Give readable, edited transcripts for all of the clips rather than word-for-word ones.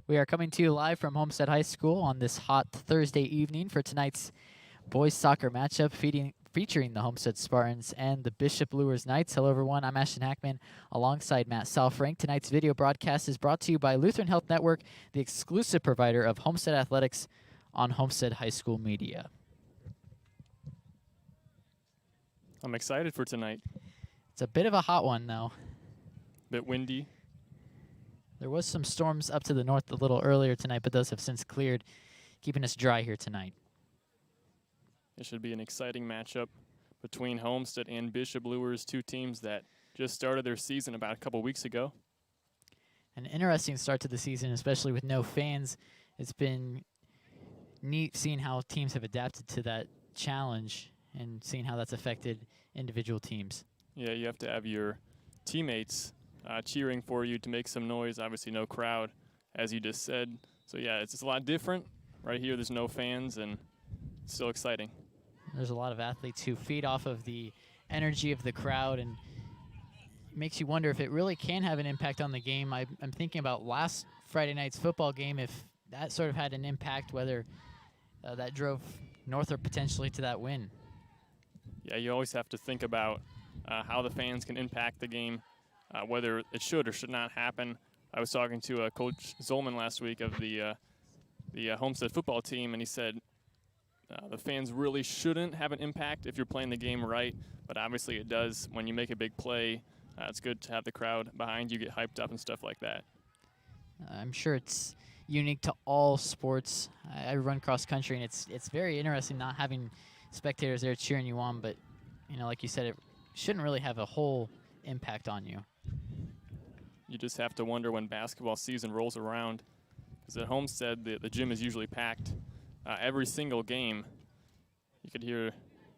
We are coming to you live from Homestead High School on this hot Thursday evening for tonight's boys soccer matchup featuring the Homestead Spartans and the Bishop Luers Knights. Hello everyone, I'm Ashton Hackman alongside Matt Salfrank. Tonight's video broadcast is brought to you by Lutheran Health Network, the exclusive provider of Homestead Athletics on Homestead High School Media. I'm excited for tonight. It's a bit of a hot one though. Bit windy. There was some storms up to the north a little earlier tonight, but those have since cleared, keeping us dry here tonight. It should be an exciting matchup between Homestead and Bishop Luers, two teams that just started their season about a couple weeks ago. An interesting start to the season, especially with no fans. It's been neat seeing how teams have adapted to that challenge and seeing how that's affected individual teams. Yeah, you have to have your teammates cheering for you to make some noise. Obviously no crowd, as you just said. So yeah, it's a lot different. Right here there's no fans and it's still exciting. There's a lot of athletes who feed off of the energy of the crowd, and it makes you wonder if it really can have an impact on the game. I'm thinking about last Friday night's football game, if that sort of had an impact, whether that drove Northrop potentially to that win. Yeah, you always have to think about how the fans can impact the game, whether it should or should not happen. I was talking to Coach Zolman last week of the Homestead football team, and he said the fans really shouldn't have an impact if you're playing the game right, but obviously it does when you make a big play. It's good to have the crowd behind you get hyped up and stuff like that. I'm sure it's unique to all sports. I run cross country, and it's very interesting not having spectators there cheering you on, but you know, like you said, it shouldn't really have a whole impact on you. You just have to wonder when basketball season rolls around, because at Homestead the gym is usually packed. Every single game you could hear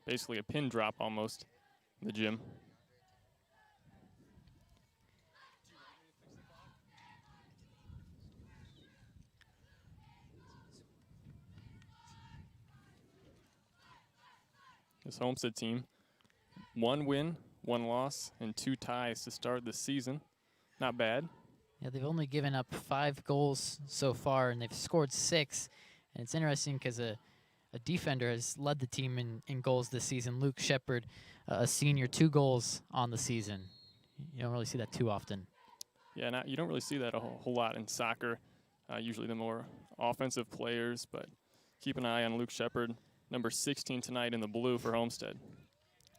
basically a pin drop almost in the gym. This Homestead team, 1 win, 1 loss, and 2 ties to start the season. Not bad. Yeah, they've only given up 5 goals so far, and they've scored 6. And it's interesting because a defender has led the team in goals this season. Luke Shepard, a senior, 2 goals on the season. You don't really see that too often. Yeah, you don't really see that a whole lot in soccer. Usually the more offensive players, but keep an eye on Luke Shepard, number 16 tonight in the blue for Homestead.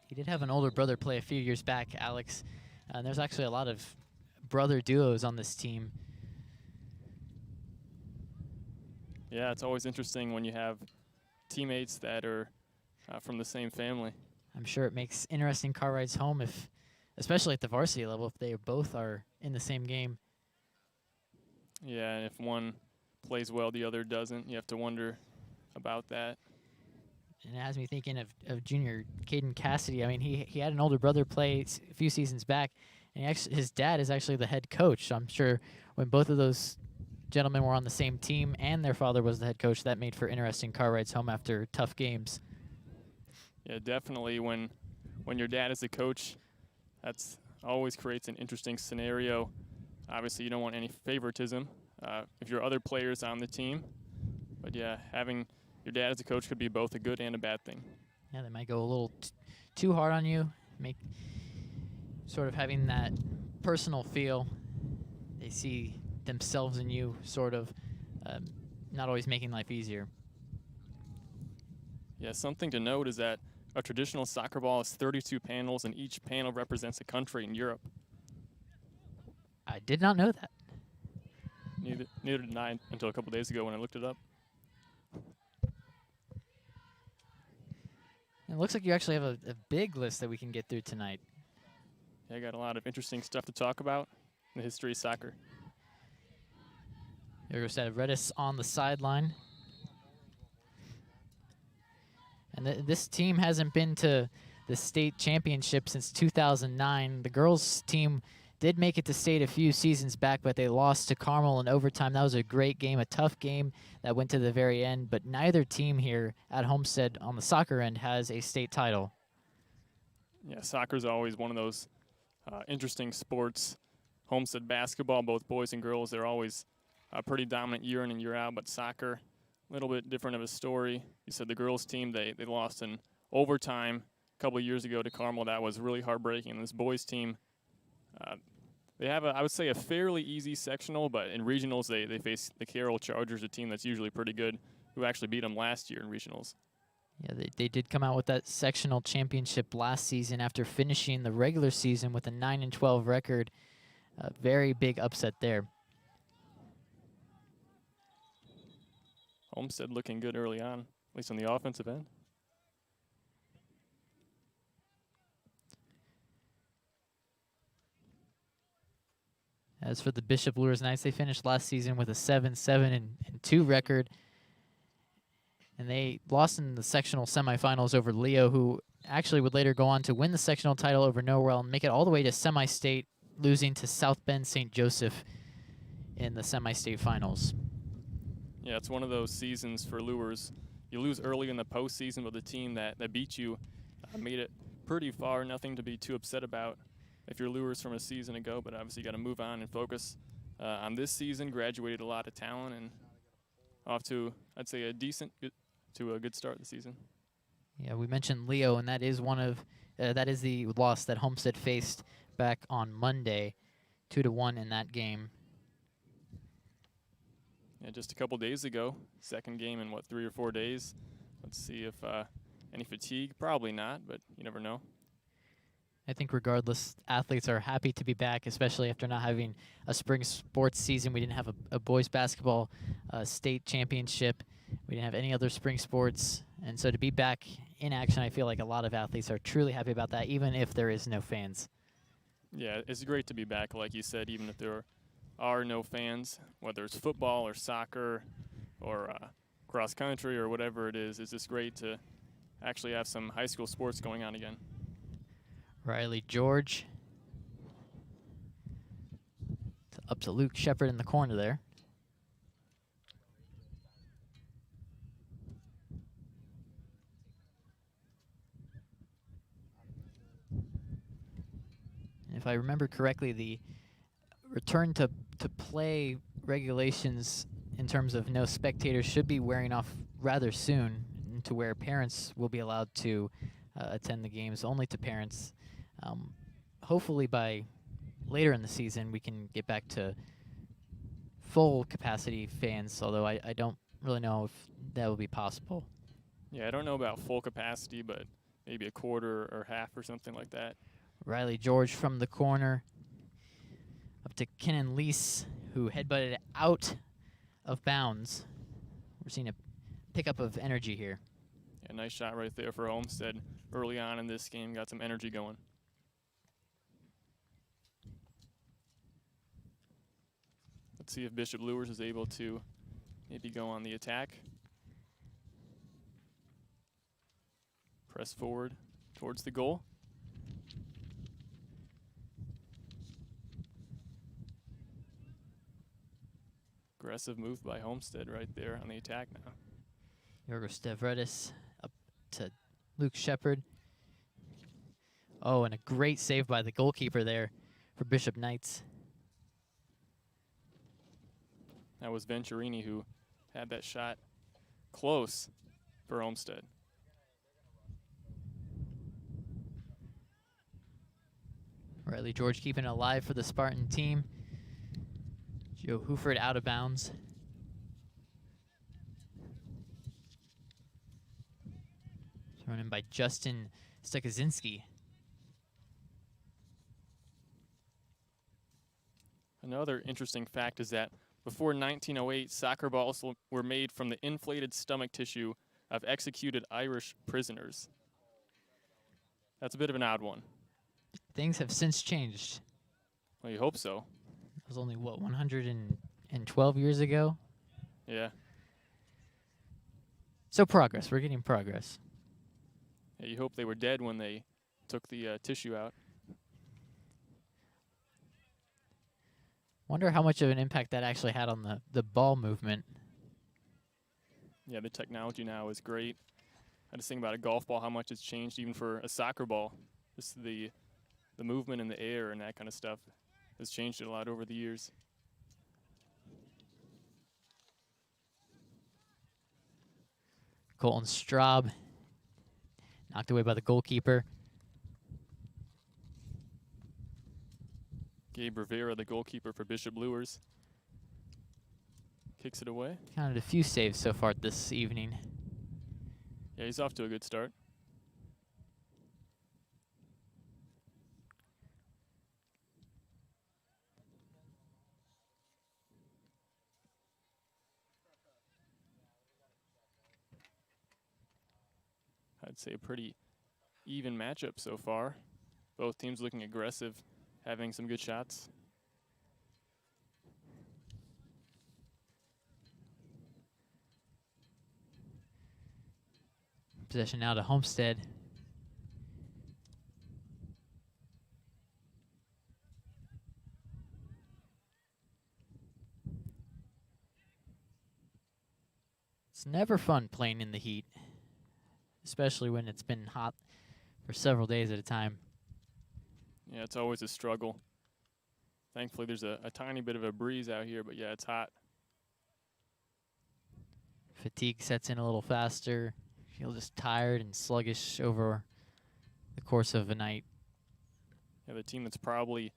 He did have an older brother play a few years back, Alex. And there's actually a lot of brother duos on this team. Yeah, it's always interesting when you have teammates that are from the same family. I'm sure it makes interesting car rides home, especially at the varsity level, if they both are in the same game. Yeah, and if one plays well, the other doesn't. You have to wonder about that. And it has me thinking of junior Caden Cassidy. I mean, he had an older brother play a few seasons back, and his dad is actually the head coach. So I'm sure when both of those gentlemen were on the same team and their father was the head coach, that made for interesting car rides home after tough games. Yeah, definitely. When your dad is the coach, that's always creates an interesting scenario. Obviously, you don't want any favoritism if you're other players on the team. But yeah, having your dad as a coach could be both a good and a bad thing. Yeah, they might go a little too hard on you, make sort of having that personal feel. They see themselves in you, sort of, not always making life easier. Yeah, something to note is that a traditional soccer ball is 32 panels, and each panel represents a country in Europe. I did not know that. Neither did I until a couple days ago when I looked it up. It looks like you actually have a big list that we can get through tonight. Yeah, I got a lot of interesting stuff to talk about in the history of soccer. There goes Redis on the sideline. And this team hasn't been to the state championship since 2009. The girls' team did make it to state a few seasons back, but they lost to Carmel in overtime. That was a great game, a tough game that went to the very end. But neither team here at Homestead on the soccer end has a state title. Yeah, soccer is always one of those interesting sports. Homestead basketball, both boys and girls, they're always a pretty dominant year in and year out, but soccer, a little bit different of a story. You said the girls' team, they lost in overtime a couple of years ago to Carmel. That was really heartbreaking. And this boys' team, they have, I would say, a fairly easy sectional, but in regionals, they face the Carroll Chargers, a team that's usually pretty good, who actually beat them last year in regionals. Yeah, they did come out with that sectional championship last season after finishing the regular season with a 9-12 record. A very big upset there. Homestead looking good early on, at least on the offensive end. As for the Bishop Luers Knights, they finished last season with a 7-7-2 record. And they lost in the sectional semifinals over Leo, who actually would later go on to win the sectional title over Norwell and make it all the way to semi-state, losing to South Bend St. Joseph in the semi-state finals. Yeah, it's one of those seasons for Luers. You lose early in the postseason, but the team that beat you made it pretty far. Nothing to be too upset about if you're Luers from a season ago, but obviously you got to move on and focus on this season. Graduated a lot of talent and off to, I'd say, a good start of the season. Yeah, we mentioned Leo, and that is that is the loss that Homestead faced back on Monday, 2-1 in that game. Yeah, just a couple days ago, second game in, 3 or 4 days. Let's see if any fatigue. Probably not, but you never know. I think regardless, athletes are happy to be back, especially after not having a spring sports season. We didn't have a boys basketball state championship. We didn't have any other spring sports. And so to be back in action, I feel like a lot of athletes are truly happy about that, even if there is no fans. Yeah, it's great to be back, like you said, even if there are no fans, whether it's football or soccer or cross country or whatever it is. It's just great to actually have some high school sports going on again. Riley George. Up to Luke Shepard in the corner there. And if I remember correctly, the return to play regulations in terms of no spectators should be wearing off rather soon, to where parents will be allowed to attend the games, only to parents. Hopefully by later in the season we can get back to full capacity fans, although I don't really know if that will be possible. Yeah, I don't know about full capacity, but maybe a quarter or half or something like that. Riley George from the corner. Up to Kenan Lease, who headbutted it out of bounds. We're seeing a pickup of energy here. Yeah, nice shot right there for Homestead early on in this game. Got some energy going. Let's see if Bishop Luers is able to maybe go on the attack. Press forward towards the goal. Aggressive move by Homestead right there on the attack now. Yorgos Stavridis up to Luke Shepard. Oh, and a great save by the goalkeeper there for Bishop Knights. That was Venturini who had that shot close for Homestead. Riley George keeping it alive for the Spartan team. Joe Huford out of bounds. Thrown in by Justin Stukazinski. Another interesting fact is that before 1908, soccer balls were made from the inflated stomach tissue of executed Irish prisoners. That's a bit of an odd one. Things have since changed. Well, you hope so. That was only, what, 112 years ago? Yeah. So progress. We're getting progress. Yeah, you hope they were dead when they took the tissue out. Wonder how much of an impact that actually had on the ball movement. Yeah, the technology now is great. I just think about a golf ball, how much it's changed even for a soccer ball. Just the movement in the air and that kind of stuff has changed it a lot over the years. Colton Straub knocked away by the goalkeeper. Gabe Rivera, the goalkeeper for Bishop Luers, kicks it away. Counted a few saves so far this evening. Yeah, he's off to a good start. I'd say a pretty even matchup so far. Both teams looking aggressive, having some good shots. Possession now to Homestead. It's never fun playing in the heat, especially when it's been hot for several days at a time. Yeah, it's always a struggle. Thankfully, there's a tiny bit of a breeze out here, but yeah, it's hot. Fatigue sets in a little faster. Feel just tired and sluggish over the course of a night. Yeah, the team that's probably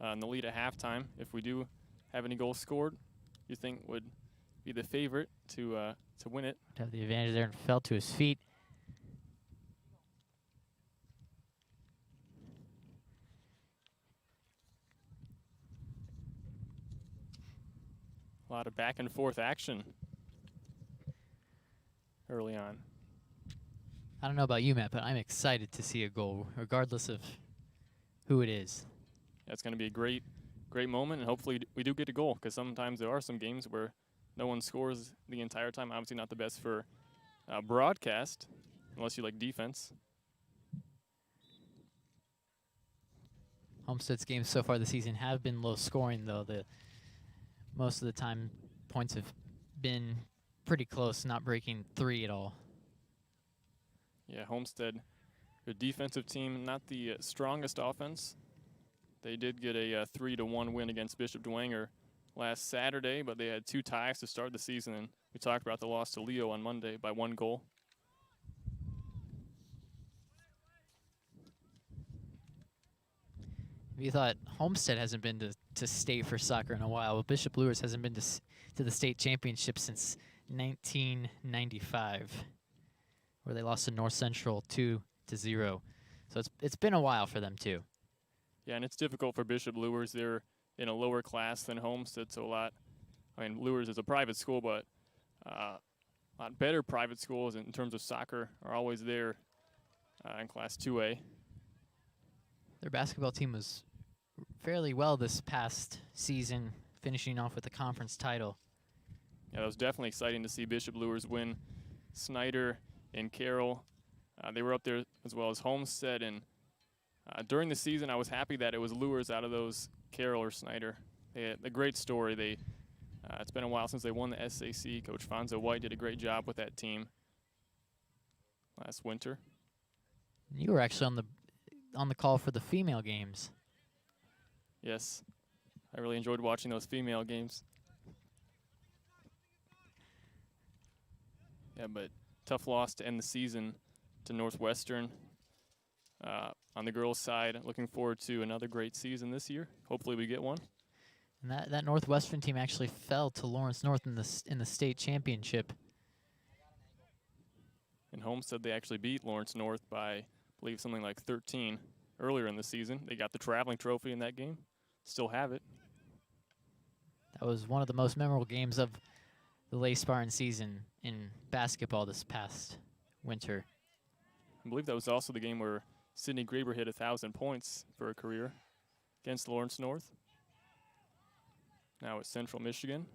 in the lead at halftime, if we do have any goals scored, you think would be the favorite to win it. To have the advantage there and fell to his feet. A lot of back and forth action early on. I don't know about you, Matt, but I'm excited to see a goal, regardless of who it is. Yeah, it's going to be a great moment, and hopefully we do get a goal, because sometimes there are some games where no one scores the entire time. Obviously not the best for broadcast, unless you like defense. Homestead's games so far this season have been low scoring, though. Most of the time, points have been pretty close, not breaking 3 at all. Yeah, Homestead, good defensive team, not the strongest offense. They did get a 3-1 win against Bishop Dwenger last Saturday, but they had 2 ties to start the season, and we talked about the loss to Leo on Monday by 1 goal. You thought Homestead hasn't been to state for soccer in a while. Well, Bishop Luers hasn't been to the state championship since 1995, where they lost to North Central 2-0. So it's been a while for them too. Yeah, and it's difficult for Bishop Luers. They're in a lower class than Homestead, so Luers is a private school, but a lot better private schools in terms of soccer are always there in Class 2A. Their basketball team was fairly well this past season, finishing off with the conference title. Yeah, that was definitely exciting to see Bishop Luers win. Snyder and Carroll, they were up there as well as Homestead, and during the season, I was happy that it was Luers out of those, Carroll or Snyder. They had a great story. It's been a while since they won the SAC. Coach Fonzo White did a great job with that team last winter. You were actually on the call for the female games. Yes, I really enjoyed watching those female games. Yeah, but tough loss to end the season to Northwestern. On the girls' side, looking forward to another great season this year. Hopefully we get one. And that Northwestern team actually fell to Lawrence North in the state championship. In Homestead, they actually beat Lawrence North by, I believe, something like 13 earlier in the season. They got the traveling trophy in that game. Still have it. That was one of the most memorable games of the Lay Spartan season in basketball this past winter. I believe that was also the game where Sidney Graber hit 1,000 points for a career against Lawrence North. Now at Central Michigan.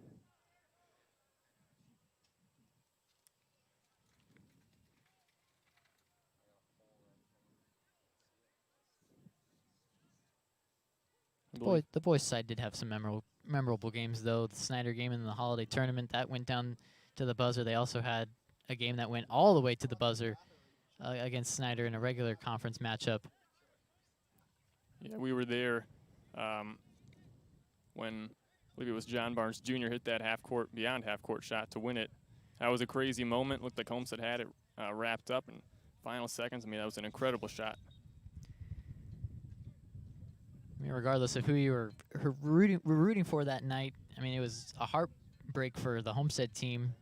The boys' side did have some memorable games, though. The Snyder game in the holiday tournament, that went down to the buzzer. They also had a game that went all the way to the buzzer against Snyder in a regular conference matchup. Yeah, we were there when I believe it was John Barnes Jr. hit that beyond half-court shot to win it. That was a crazy moment. Looked like Homestead had it wrapped up in final seconds. I mean, that was an incredible shot. I mean, regardless of who you were rooting for that night, I mean, it was a heartbreak for the Homestead team,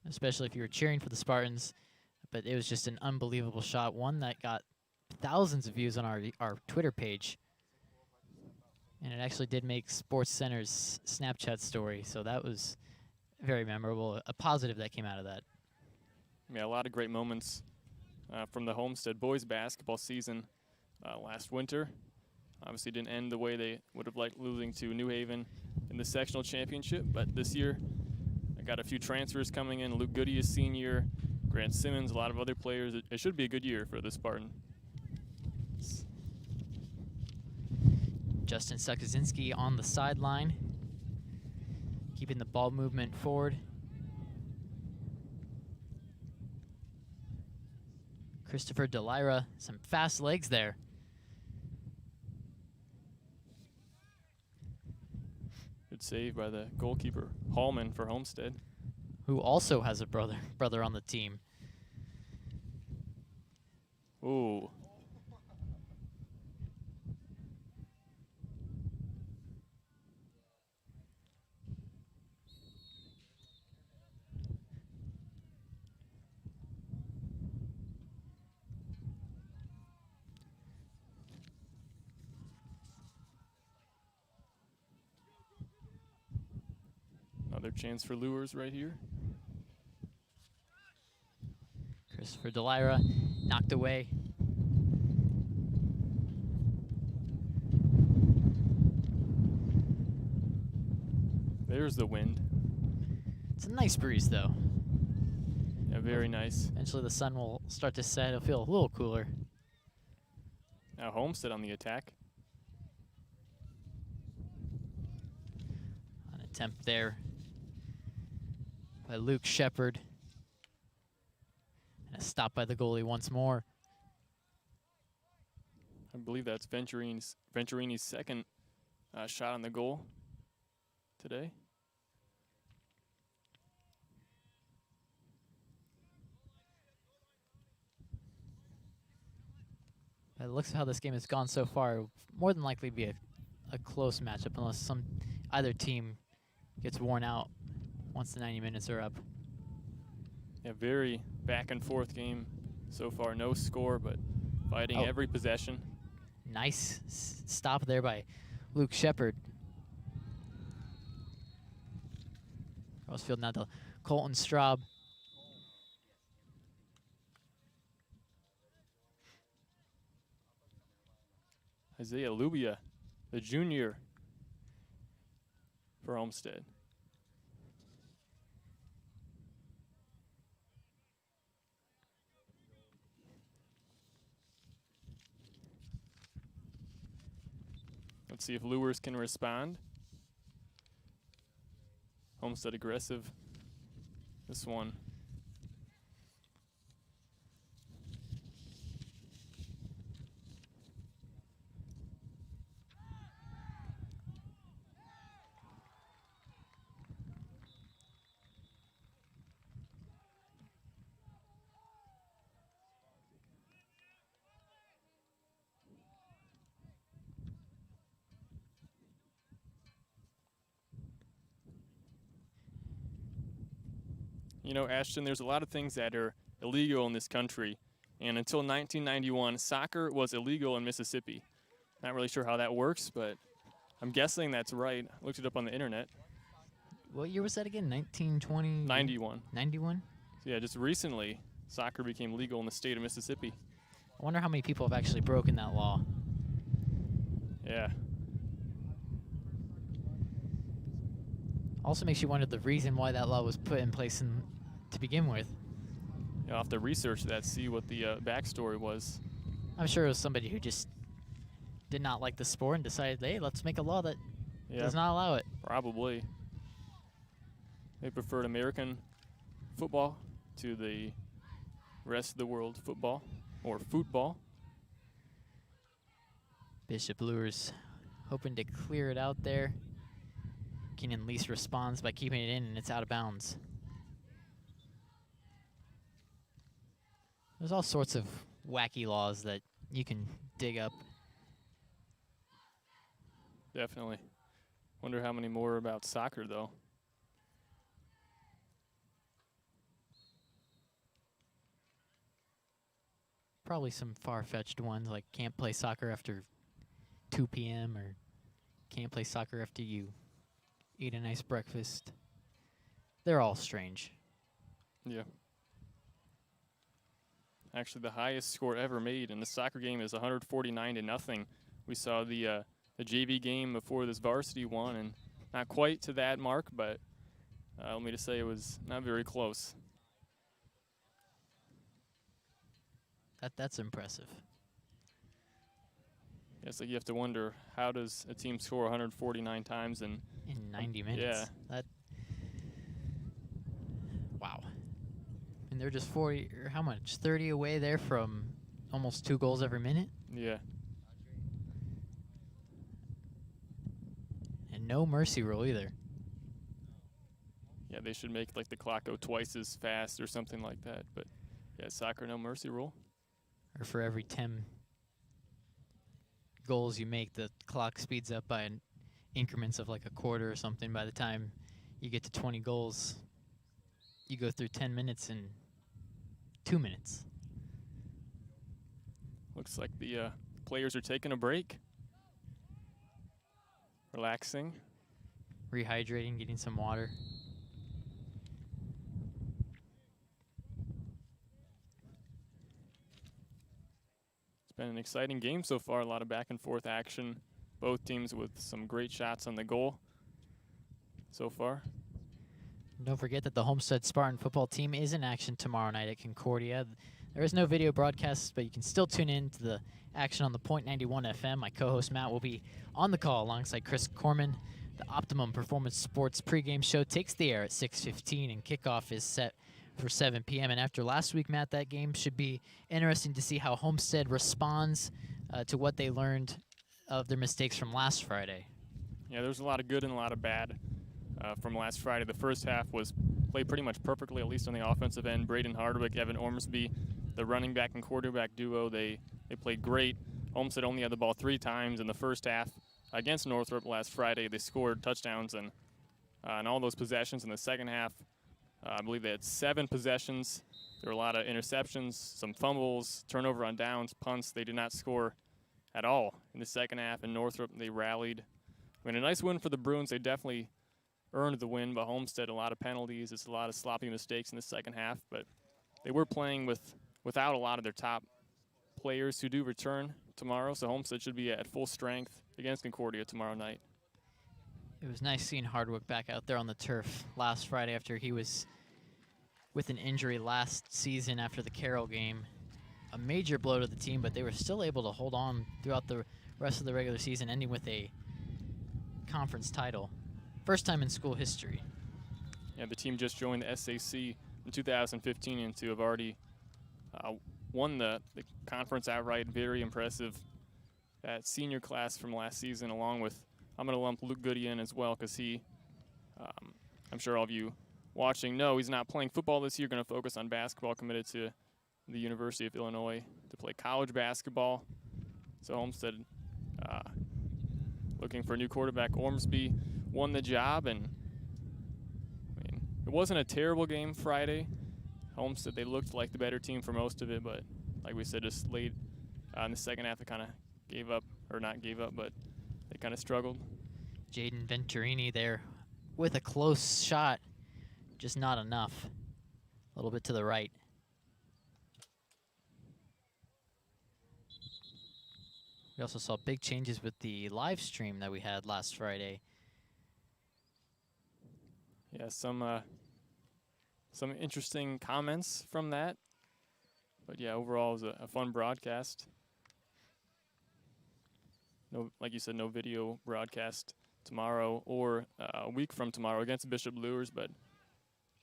especially if you were cheering for the Spartans. But it was just an unbelievable shot, one that got thousands of views on our Twitter page. And it actually did make SportsCenter's Snapchat story, so that was very memorable, a positive that came out of that. Yeah, a lot of great moments from the Homestead boys basketball season last winter. Obviously didn't end the way they would have liked, losing to New Haven in the sectional championship, but this year I got a few transfers coming in. Luke Goody is senior, Grant Simmons, a lot of other players. It should be a good year for the Spartan. Justin Sukaczynski on the sideline, keeping the ball movement forward. Christopher Delira, some fast legs there. Good save by the goalkeeper, Hallman, for Homestead. Who also has a brother on the team. Ooh. Another chance for Luers right here. Christopher Delira knocked away. There's the wind. It's a nice breeze, though. Yeah, very nice. Eventually the sun will start to set. It'll feel a little cooler. Now Homestead on the attack. An attempt there by Luke Shepard. And a stop by the goalie once more. I believe that's Venturini's second shot on the goal today. By the looks of how this game has gone so far, it will more than likely be a close matchup unless either team gets worn out once the 90 minutes are up. Yeah, very back and forth game so far. No score, but fighting every possession. Nice stop there by Luke Shepard. Crossfield now to Colton Straub. Isaiah Lubia, the junior for Homestead. Let's see if Luers can respond. Homestead aggressive. This one. You know, Ashton, there's a lot of things that are illegal in this country. And until 1991, soccer was illegal in Mississippi. Not really sure how that works, but I'm guessing that's right. I looked it up on the internet. What year was that again? 1920? 91. 91? So yeah, just recently, soccer became legal in the state of Mississippi. I wonder how many people have actually broken that law. Yeah. Also makes you wonder the reason why that law was put in place to begin with. You'll have to research that, see what the backstory was. I'm sure it was somebody who just did not like the sport and decided, hey, let's make a law that does not allow it. Probably. They preferred American football to the rest of the world football, or football. Bishop Luers hoping to clear it out there. Keenan Lease responds by keeping it in, and it's out of bounds. There's all sorts of wacky laws that you can dig up. Definitely. Wonder how many more about soccer, though. Probably some far-fetched ones, like can't play soccer after 2 p.m. or can't play soccer after you eat a nice breakfast. They're all strange. Yeah. Actually, the highest score ever made in the soccer game is 149-0. We saw the JV game before this varsity one, and not quite to that mark, but let me just say it was not very close. That's impressive. Yeah, so you have to wonder, how does a team score 149 times in 90 minutes. Yeah. Wow. And they're just 40, or how much? 30 away there from almost 2 goals every minute. Yeah. And no mercy rule either. Yeah, they should make like the clock go twice as fast or something like that. But yeah, soccer no mercy rule. Or for every 10 goals you make, the clock speeds up by increments of like a quarter or something. By the time you get to 20 goals, you go through 10 minutes in 2 minutes. Looks like the players are taking a break. Relaxing. Rehydrating, getting some water. It's been an exciting game so far. A lot of back and forth action. Both teams with some great shots on the goal so far. Don't forget that the Homestead Spartan football team is in action tomorrow night at Concordia. There is no video broadcast, but you can still tune in to the action on the Point 91 FM. My co-host Matt will be on the call alongside Chris Corman. The Optimum Performance Sports pregame show takes the air at 6:15, and kickoff is set for 7 p.m. And after last week, Matt, that game should be interesting to see how Homestead responds to what they learned of their mistakes from last Friday. Yeah, there's a lot of good and a lot of bad from last Friday. The first half was played pretty much perfectly, at least on the offensive end. Braden Hardwick, Evan Ormsby, the running back and quarterback duo, they played great. Homestead only had the ball 3 times in the first half against Northrop last Friday. They scored touchdowns and all those possessions in the second half. I believe they had 7 possessions. There were a lot of interceptions, some fumbles, turnover on downs, punts. They did not score at all in the second half. In Northrop, they rallied. I mean, a nice win for the Bruins. They definitely earned the win, but Homestead, a lot of penalties. It's a lot of sloppy mistakes in the second half, but they were playing without a lot of their top players who do return tomorrow, so Homestead should be at full strength against Concordia tomorrow night. It was nice seeing Hardwick back out there on the turf last Friday after he was with an injury last season after the Carroll game. A major blow to the team, but they were still able to hold on throughout the rest of the regular season, ending with a conference title. First time in school history. Yeah, the team just joined the SAC in 2015 and to have already won the conference outright. Very impressive. That senior class from last season, along with, I'm going to lump Luke Goody in as well because he, I'm sure all of you watching know he's not playing football this year, going to focus on basketball, committed to the University of Illinois to play college basketball. So Homestead looking for a new quarterback. Ormsby won the job, and I mean, it wasn't a terrible game Friday. Homestead, they looked like the better team for most of it, but like we said, just late in the second half, they kind of gave up, or not gave up, but they kind of struggled. Jaden Venturini there with a close shot, just not enough. A little bit to the right. We also saw big changes with the live stream that we had last Friday. Yeah, some interesting comments from that. But yeah, overall it was a fun broadcast. No, like you said, no video broadcast tomorrow or a week from tomorrow against Bishop Luers, but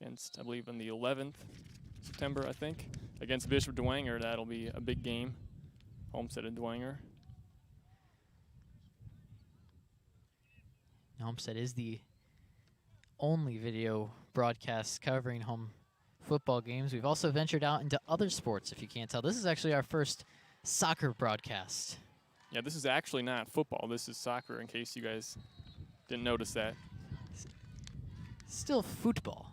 against, I believe, on the 11th September, I think, against Bishop Dwenger. That'll be a big game. Homestead and Dwenger. Homestead is the only video broadcast covering home football games. We've also ventured out into other sports, if you can't tell. This is actually our first soccer broadcast. Yeah, this is actually not football. This is soccer, in case you guys didn't notice that. Still football.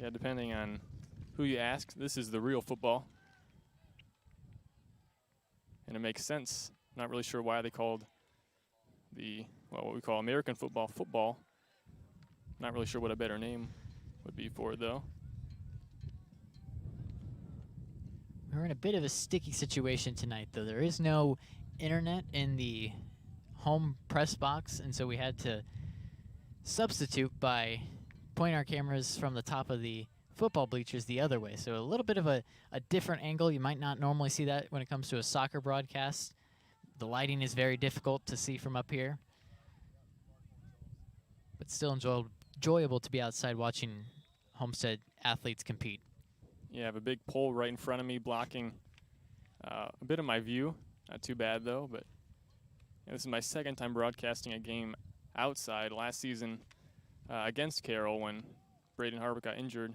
Yeah, depending on who you ask, this is the real football. And it makes sense. Not really sure why they called what we call American football, football. Not really sure what a better name would be for it, though. We're in a bit of a sticky situation tonight, though. There is no internet in the home press box, and so we had to substitute by pointing our cameras from the top of the football bleachers the other way. So a little bit of a different angle. You might not normally see that when it comes to a soccer broadcast. The lighting is very difficult to see from up here, but still enjoyable to be outside watching Homestead athletes compete. Yeah, I have a big pole right in front of me blocking a bit of my view. Not too bad, though, but this is my second time broadcasting a game outside. Last season against Carroll, when Braden Harvick got injured,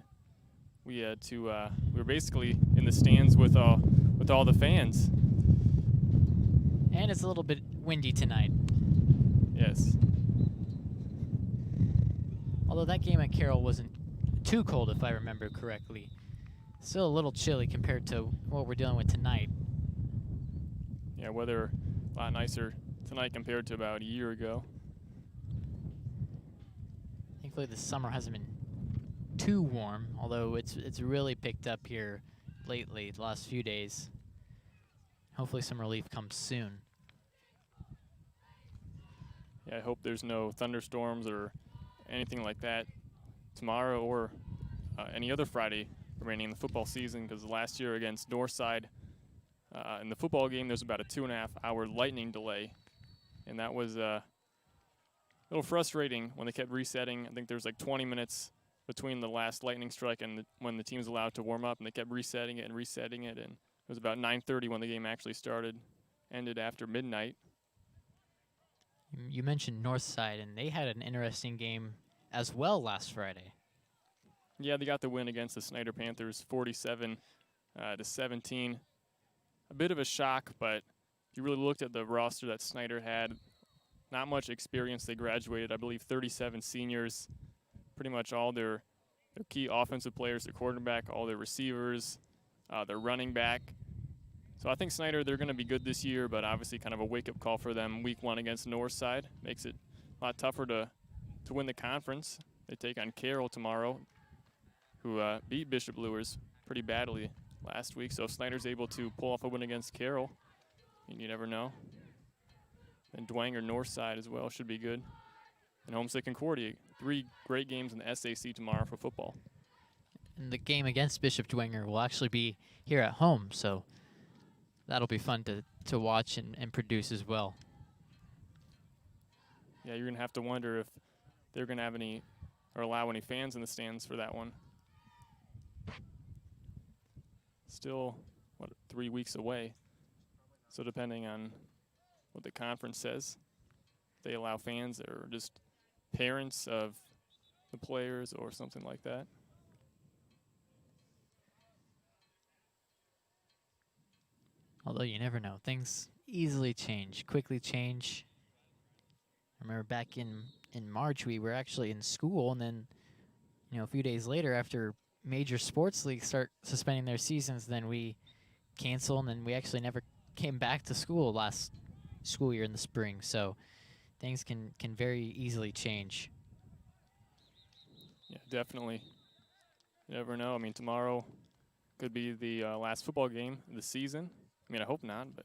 we were basically in the stands with all the fans. And it's a little bit windy tonight. Yes. Although that game at Carroll wasn't too cold, if I remember correctly. Still a little chilly compared to what we're dealing with tonight. Yeah, weather a lot nicer tonight compared to about a year ago. Thankfully, the summer hasn't been too warm, although it's really picked up here lately, the last few days. Hopefully some relief comes soon. Yeah, I hope there's no thunderstorms or anything like that tomorrow or any other Friday remaining in the football season, because last year against Northside, in the football game, there's about a 2.5-hour lightning delay, and that was a little frustrating when they kept resetting. I think there was like 20 minutes between the last lightning strike and when the team was allowed to warm up, and they kept resetting it, and it was about 9:30 when the game actually started. Ended after midnight. You mentioned Northside, and they had an interesting game as well last Friday. Yeah, they got the win against the Snyder Panthers, 47-17. A bit of a shock, but if you really looked at the roster that Snyder had, not much experience. They graduated, I believe, 37 seniors. Pretty much all their key offensive players, their quarterback, all their receivers, their running back. So I think Snyder, they're going to be good this year, but obviously kind of a wake-up call for them. Week 1 against Northside makes it a lot tougher to win the conference. They take on Carroll tomorrow, who beat Bishop Luers pretty badly last week. So if Snyder's able to pull off a win against Carroll, and you never know. And Dwenger Northside as well should be good. And Homestead Concordia, 3 great games in the SAC tomorrow for football. And the game against Bishop Dwenger will actually be here at home, so that'll be fun to watch and produce as well. Yeah, you're going to have to wonder if they're going to have any or allow any fans in the stands for that one. Still, 3 weeks away. So depending on what the conference says, they allow fans or just parents of the players or something like that. Although you never know. Things easily change, quickly change. I remember back in March, we were actually in school, and then, a few days later, after major sports leagues start suspending their seasons, then we cancel, and then we actually never came back to school last school year in the spring. So things can very easily change. Yeah, definitely. You never know. I mean, tomorrow could be the last football game of the season. I mean, I hope not, but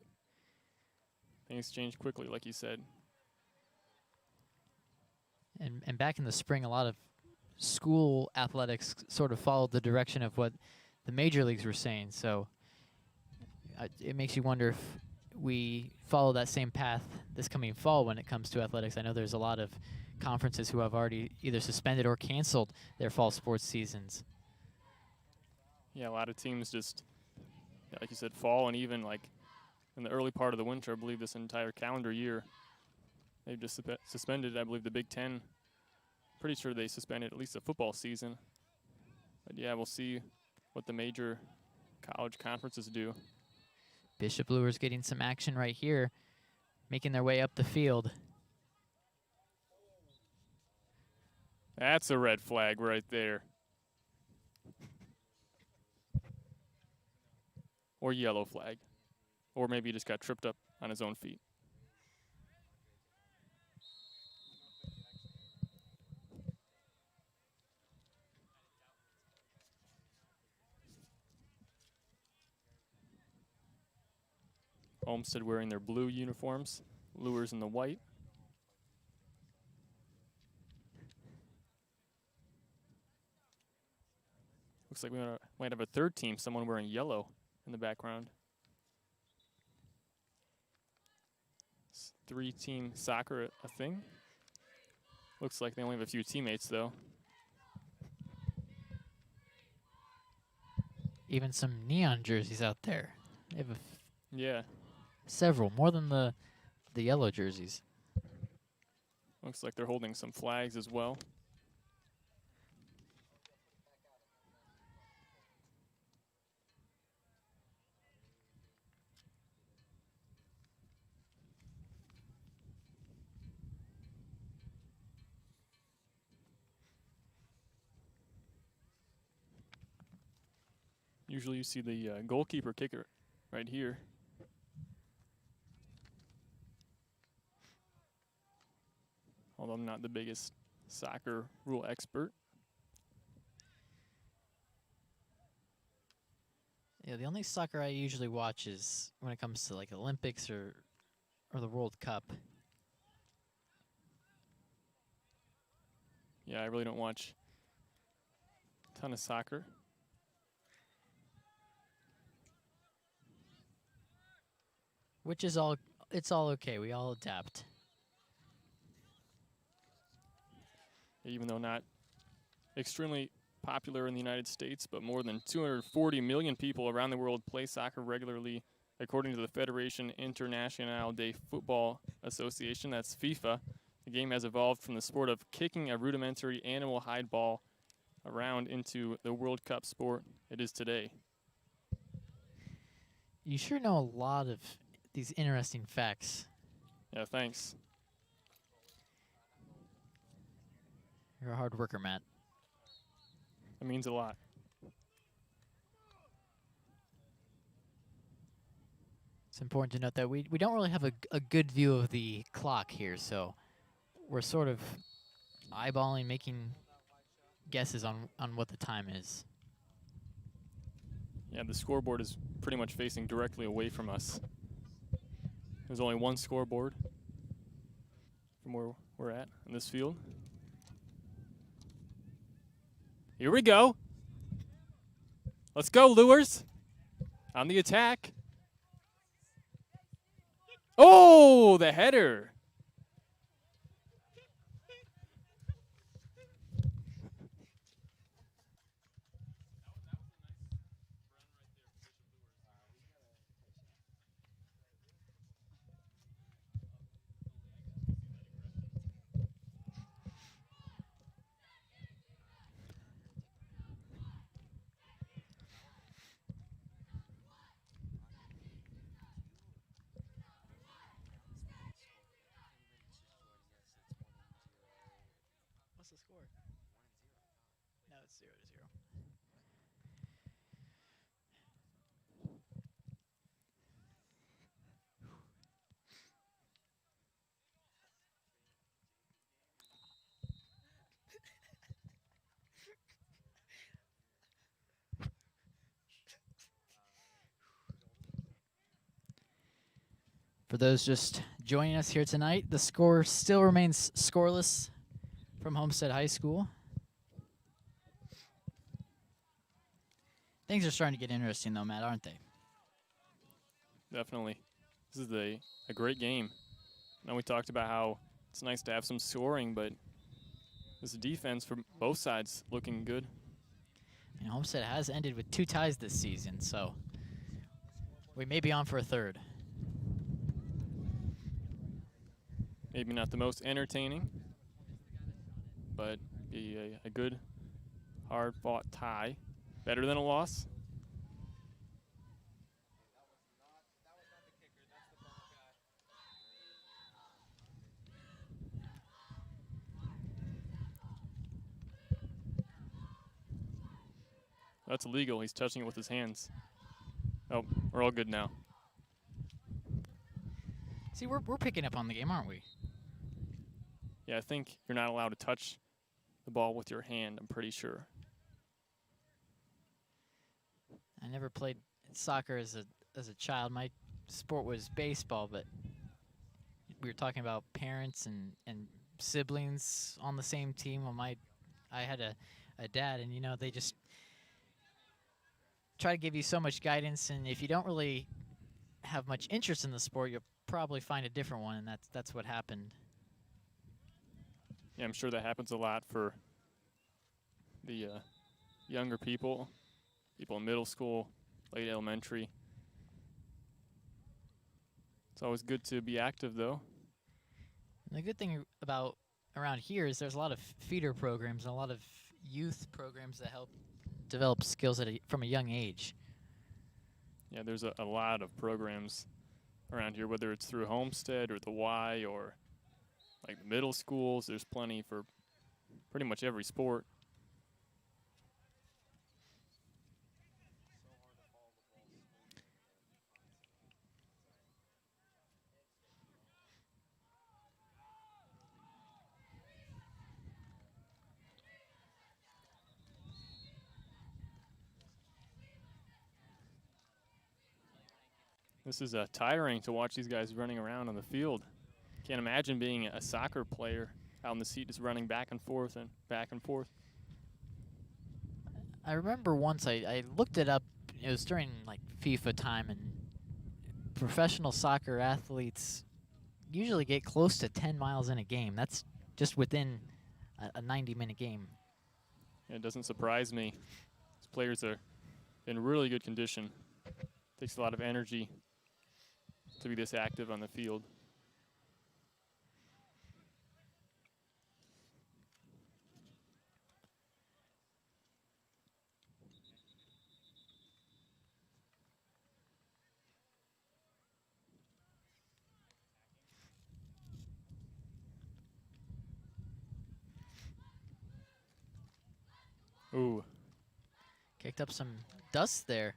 things change quickly, like you said. And back in the spring, a lot of school athletics sort of followed the direction of what the major leagues were saying. So it makes you wonder if we follow that same path this coming fall when it comes to athletics. I know there's a lot of conferences who have already either suspended or canceled their fall sports seasons. Yeah, a lot of teams just, like you said, fall, and even like in the early part of the winter, I believe this entire calendar year, they've just suspended, I believe, the Big Ten. Pretty sure they suspended at least the football season. But yeah, we'll see what the major college conferences do. Bishop Luers getting some action right here, making their way up the field. That's a red flag right there. Or yellow flag. Or maybe he just got tripped up on his own feet. Homestead wearing their blue uniforms, Luers in the white. Looks like we might have a third team, someone wearing yellow in the background. Is 3-team soccer a thing? Looks like they only have a few teammates, though. Even some neon jerseys out there. They have Yeah. several, more than the yellow jerseys. Looks like they're holding some flags as well. Usually you see the goalkeeper kicker right here. Although I'm not the biggest soccer rule expert. Yeah, the only soccer I usually watch is when it comes to like Olympics or the World Cup. Yeah, I really don't watch a ton of soccer. Which is it's all okay. We all adapt. Even though not extremely popular in the United States, but more than 240 million people around the world play soccer regularly, according to the Fédération Internationale de Football Association, that's FIFA. The game has evolved from the sport of kicking a rudimentary animal hide ball around into the World Cup sport it is today. You sure know a lot of these interesting facts. Yeah, thanks. You're a hard worker, Matt. That means a lot. It's important to note that we don't really have a good view of the clock here, so we're sort of eyeballing, making guesses on what the time is. Yeah, the scoreboard is pretty much facing directly away from us. There's only one scoreboard from where we're at in this field. Here we go. Let's go, Luers. On the attack. Oh, the header. What's the score? 1-0. No, it's 0-0. For those just joining us here tonight, the score still remains scoreless from Homestead High School. Things are starting to get interesting, though, Matt, aren't they? Definitely. This is a great game. Now we talked about how it's nice to have some scoring, but this defense from both sides looking good. And Homestead has ended with 2 ties this season, so we may be on for a third. Maybe not the most entertaining, but be a good hard-fought tie. Better than a loss. That's illegal. He's touching it with his hands. Oh, we're all good now. See, we're picking up on the game, aren't we? Yeah, I think you're not allowed to touch the ball with your hand, I'm pretty sure. I never played soccer as a child. My sport was baseball, but we were talking about parents and siblings on the same team. Well, I had a dad, and you know, they just try to give you so much guidance, and if you don't really have much interest in the sport, you'll probably find a different one, and that's what happened. Yeah, I'm sure that happens a lot for the younger people in middle school, late elementary. It's always good to be active, though. And the good thing about around here is there's a lot of feeder programs and a lot of youth programs that help develop skills from a young age. Yeah, there's a lot of programs around here, whether it's through Homestead or the Y or like the middle schools. There's plenty for pretty much every sport. This is tiring to watch these guys running around on the field. Can't imagine being a soccer player out in the seat just running back and forth and back and forth. I remember once I looked it up. It was during like FIFA time, and professional soccer athletes usually get close to 10 miles in a game. That's just within a 90-minute game. It doesn't surprise me. These players are in really good condition. Takes a lot of energy to be this active on the field. Ooh. Kicked up some dust there.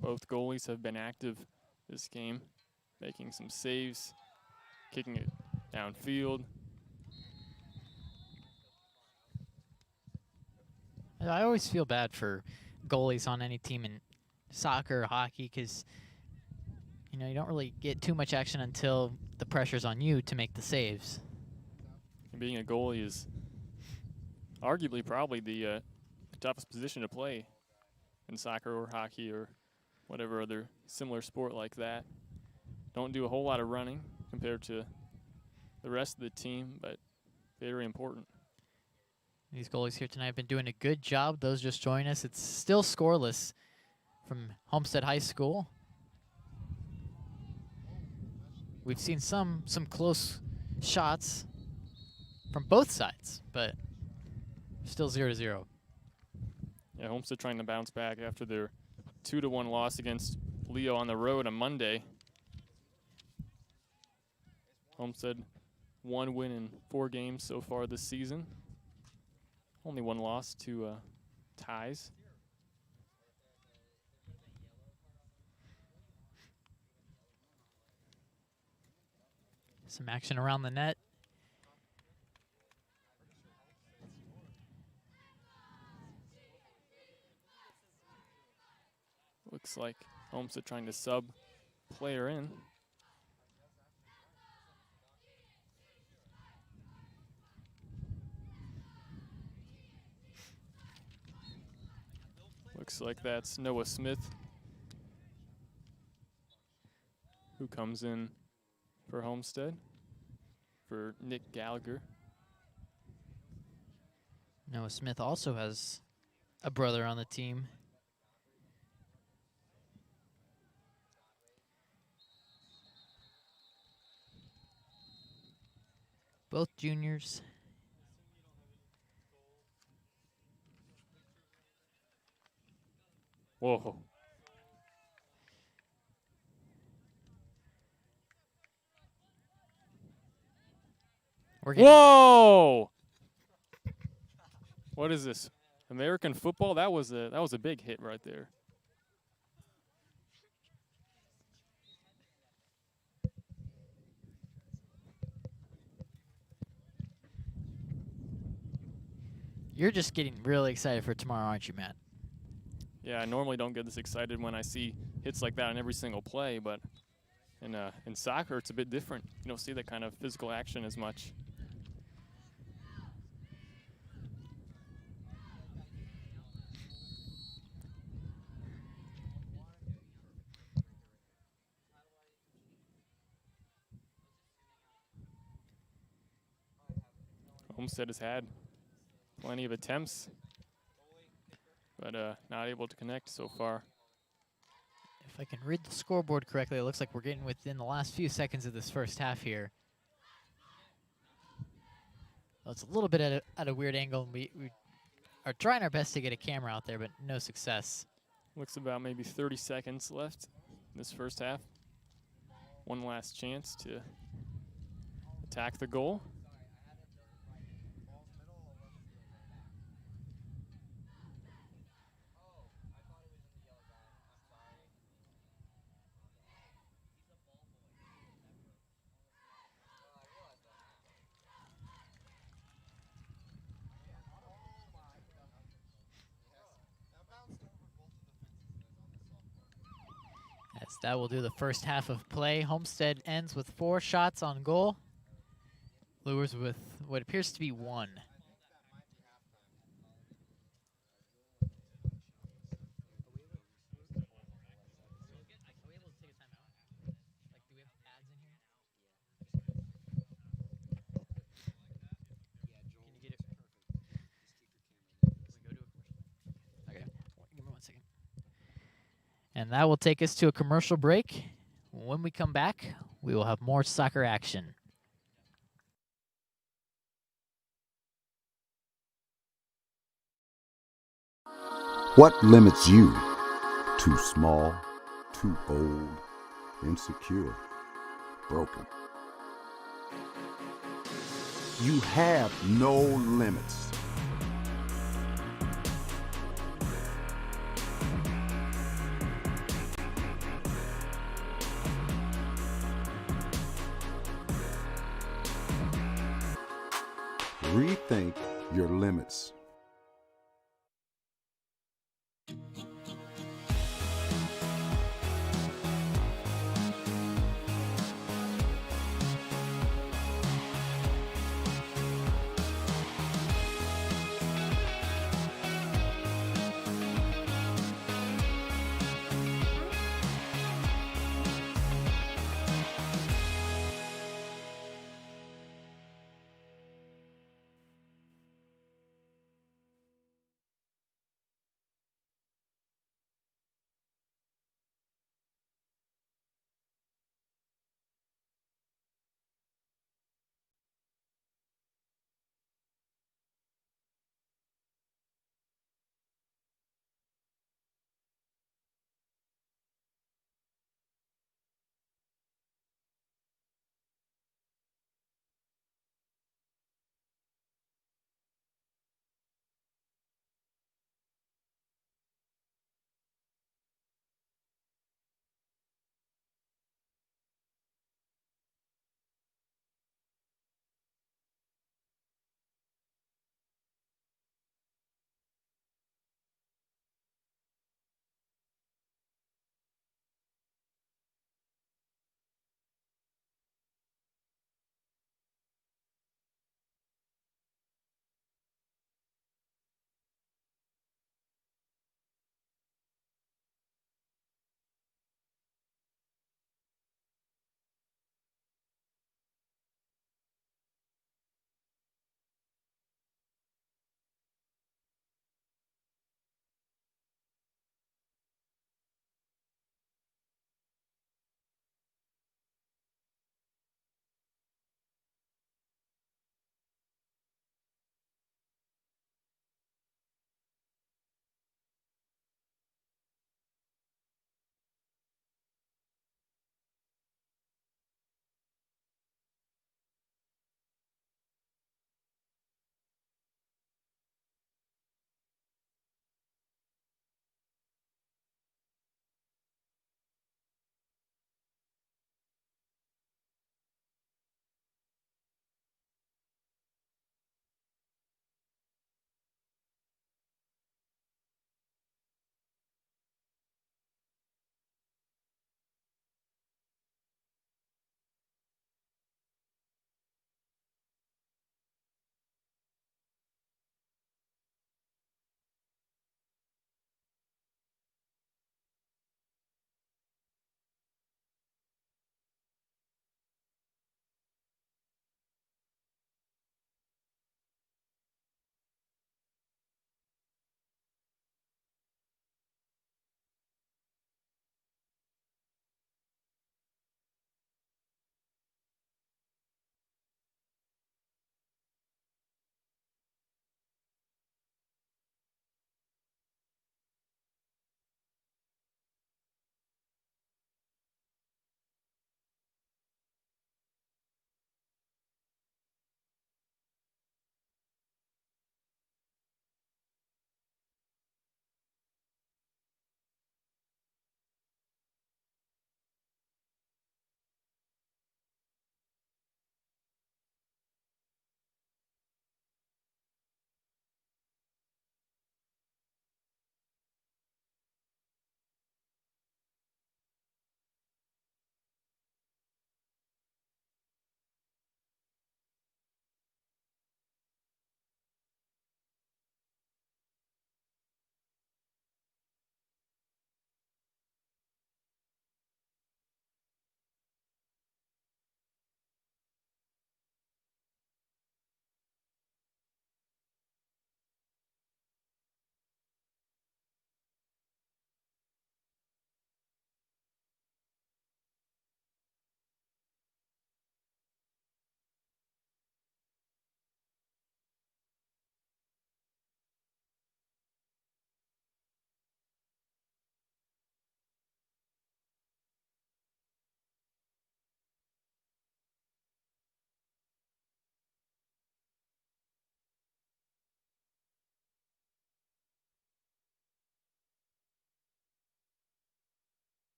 Both goalies have been active this game, making some saves, kicking it downfield. I always feel bad for goalies on any team in soccer or hockey because, you know, you don't really get too much action until the pressure's on you to make the saves. And being a goalie is arguably probably the toughest position to play in soccer or hockey or whatever other similar sport like that. Don't do a whole lot of running compared to the rest of the team, but very important. These goalies here tonight have been doing a good job. Those just joining us, it's still scoreless from Homestead High School. We've seen some close shots from both sides, but still 0-0. Yeah, Homestead trying to bounce back after their 2-1 loss against Leo on the road on Monday. Homestead 1 win in 4 games so far this season. Only 1 loss, 2 ties. Some action around the net. Looks like Homestead trying to sub player in. Looks like that's Noah Smith who comes in for Homestead for Nick Gallagher. Noah Smith also has a brother on the team. Both juniors. Whoa. Whoa! What is this? American football? That was a big hit right there. You're just getting really excited for tomorrow, aren't you, Matt? Yeah, I normally don't get this excited when I see hits like that in every single play, but in soccer it's a bit different. You don't see that kind of physical action as much. Homestead has had plenty of attempts, but not able to connect so far. If I can read the scoreboard correctly, it looks like we're getting within the last few seconds of this first half here. Well, it's a little bit at a weird angle. We are trying our best to get a camera out there, but no success. Looks about maybe 30 seconds left in this first half. One last chance to attack the goal. As that will do the first half of play. Homestead ends with 4 shots on goal. Luers with what appears to be 1. And that will take us to a commercial break. When we come back, we will have more soccer action. What limits you? Too small, too old, insecure, broken. You have no limits. Rethink your limits.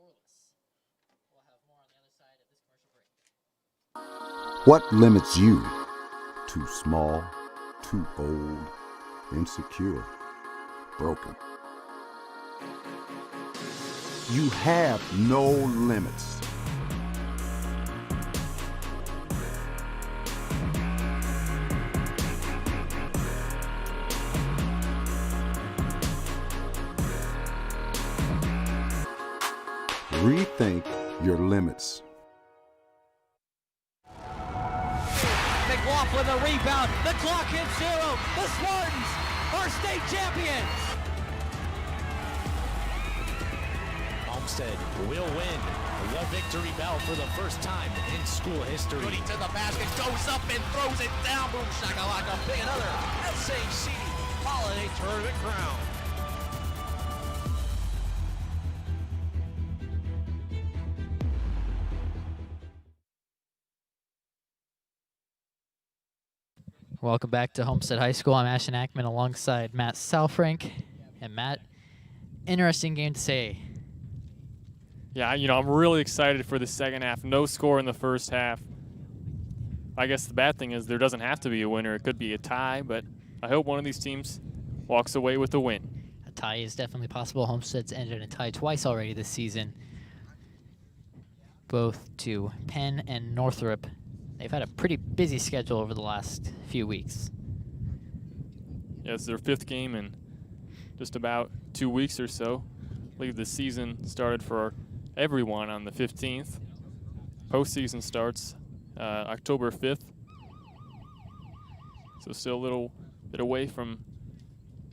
scoreless. We'll have more on the other side of this commercial break. What limits you? Too small, too old, insecure, broken. You have no limits. Rethink your limits. McLaughlin the rebound. The clock hits 0. The Spartans are state champions. Homestead will win the victory bell for the first time in school history. Goody to the basket, goes up and throws it down. Boom shakalaka. Big another SAC Holiday Tournament crown. Welcome back to Homestead High School. I'm Ashton Ackman alongside Matt Salfrank. And Matt, interesting game to say. Yeah, I'm really excited for the second half. No score in the first half. I guess the bad thing is there doesn't have to be a winner. It could be a tie, but I hope one of these teams walks away with the win. A tie is definitely possible. Homestead's ended in a tie twice already this season, both to Penn and Northrop. They've had a pretty busy schedule over the last few weeks. Yeah, it's their 5th game in just about 2 weeks or so. I believe the season started for everyone on the 15th. Postseason starts October 5th. So still a little bit away from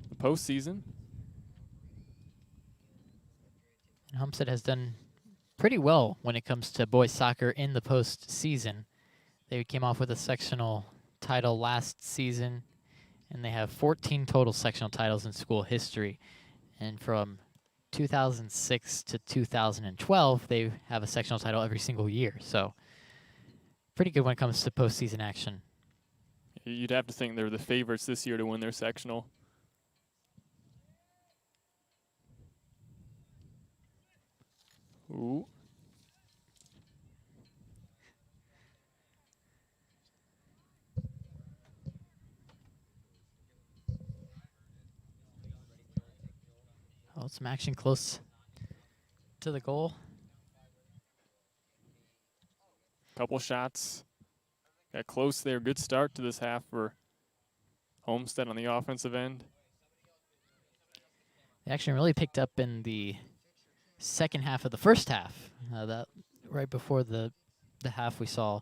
the postseason. And Homestead has done pretty well when it comes to boys soccer in the postseason. They came off with a sectional title last season, and they have 14 total sectional titles in school history. And from 2006 to 2012, they have a sectional title every single year. So pretty good when it comes to postseason action. You'd have to think they're the favorites this year to win their sectional. Ooh. Oh, some action close to the goal. Couple shots. Got close there. Good start to this half for Homestead on the offensive end. The action really picked up in the second half of the first half. That right before the half, we saw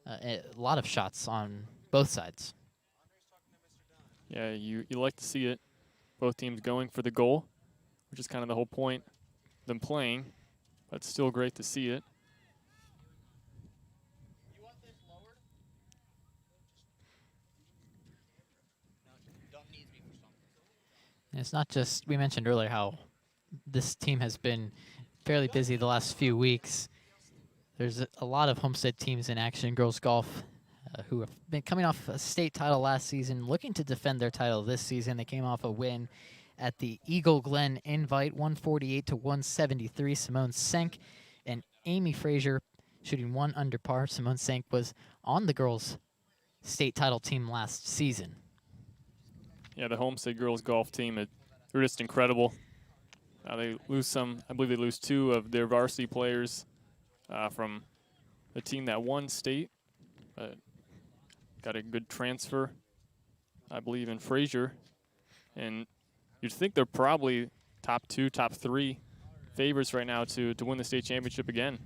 a lot of shots on both sides. Yeah, you like to see it. Both teams going for the goal, which is kind of the whole point of them playing, but it's still great to see it. And it's not just, we mentioned earlier how this team has been fairly busy the last few weeks. There's a lot of Homestead teams in action, girls golf, who have been coming off a state title last season, looking to defend their title this season. They came off a win at the Eagle Glen Invite, 148 to 173. Simone Senk and Amy Frazier shooting 1 under par. Simone Senk was on the girls' state title team last season. Yeah, the Homestead girls golf team, they're just incredible. They lose some, I believe they lose 2 of their varsity players from the team that won state. Got a good transfer, I believe, in Frazier. And you'd think they're probably top 2, top 3 favorites right now to win the state championship again.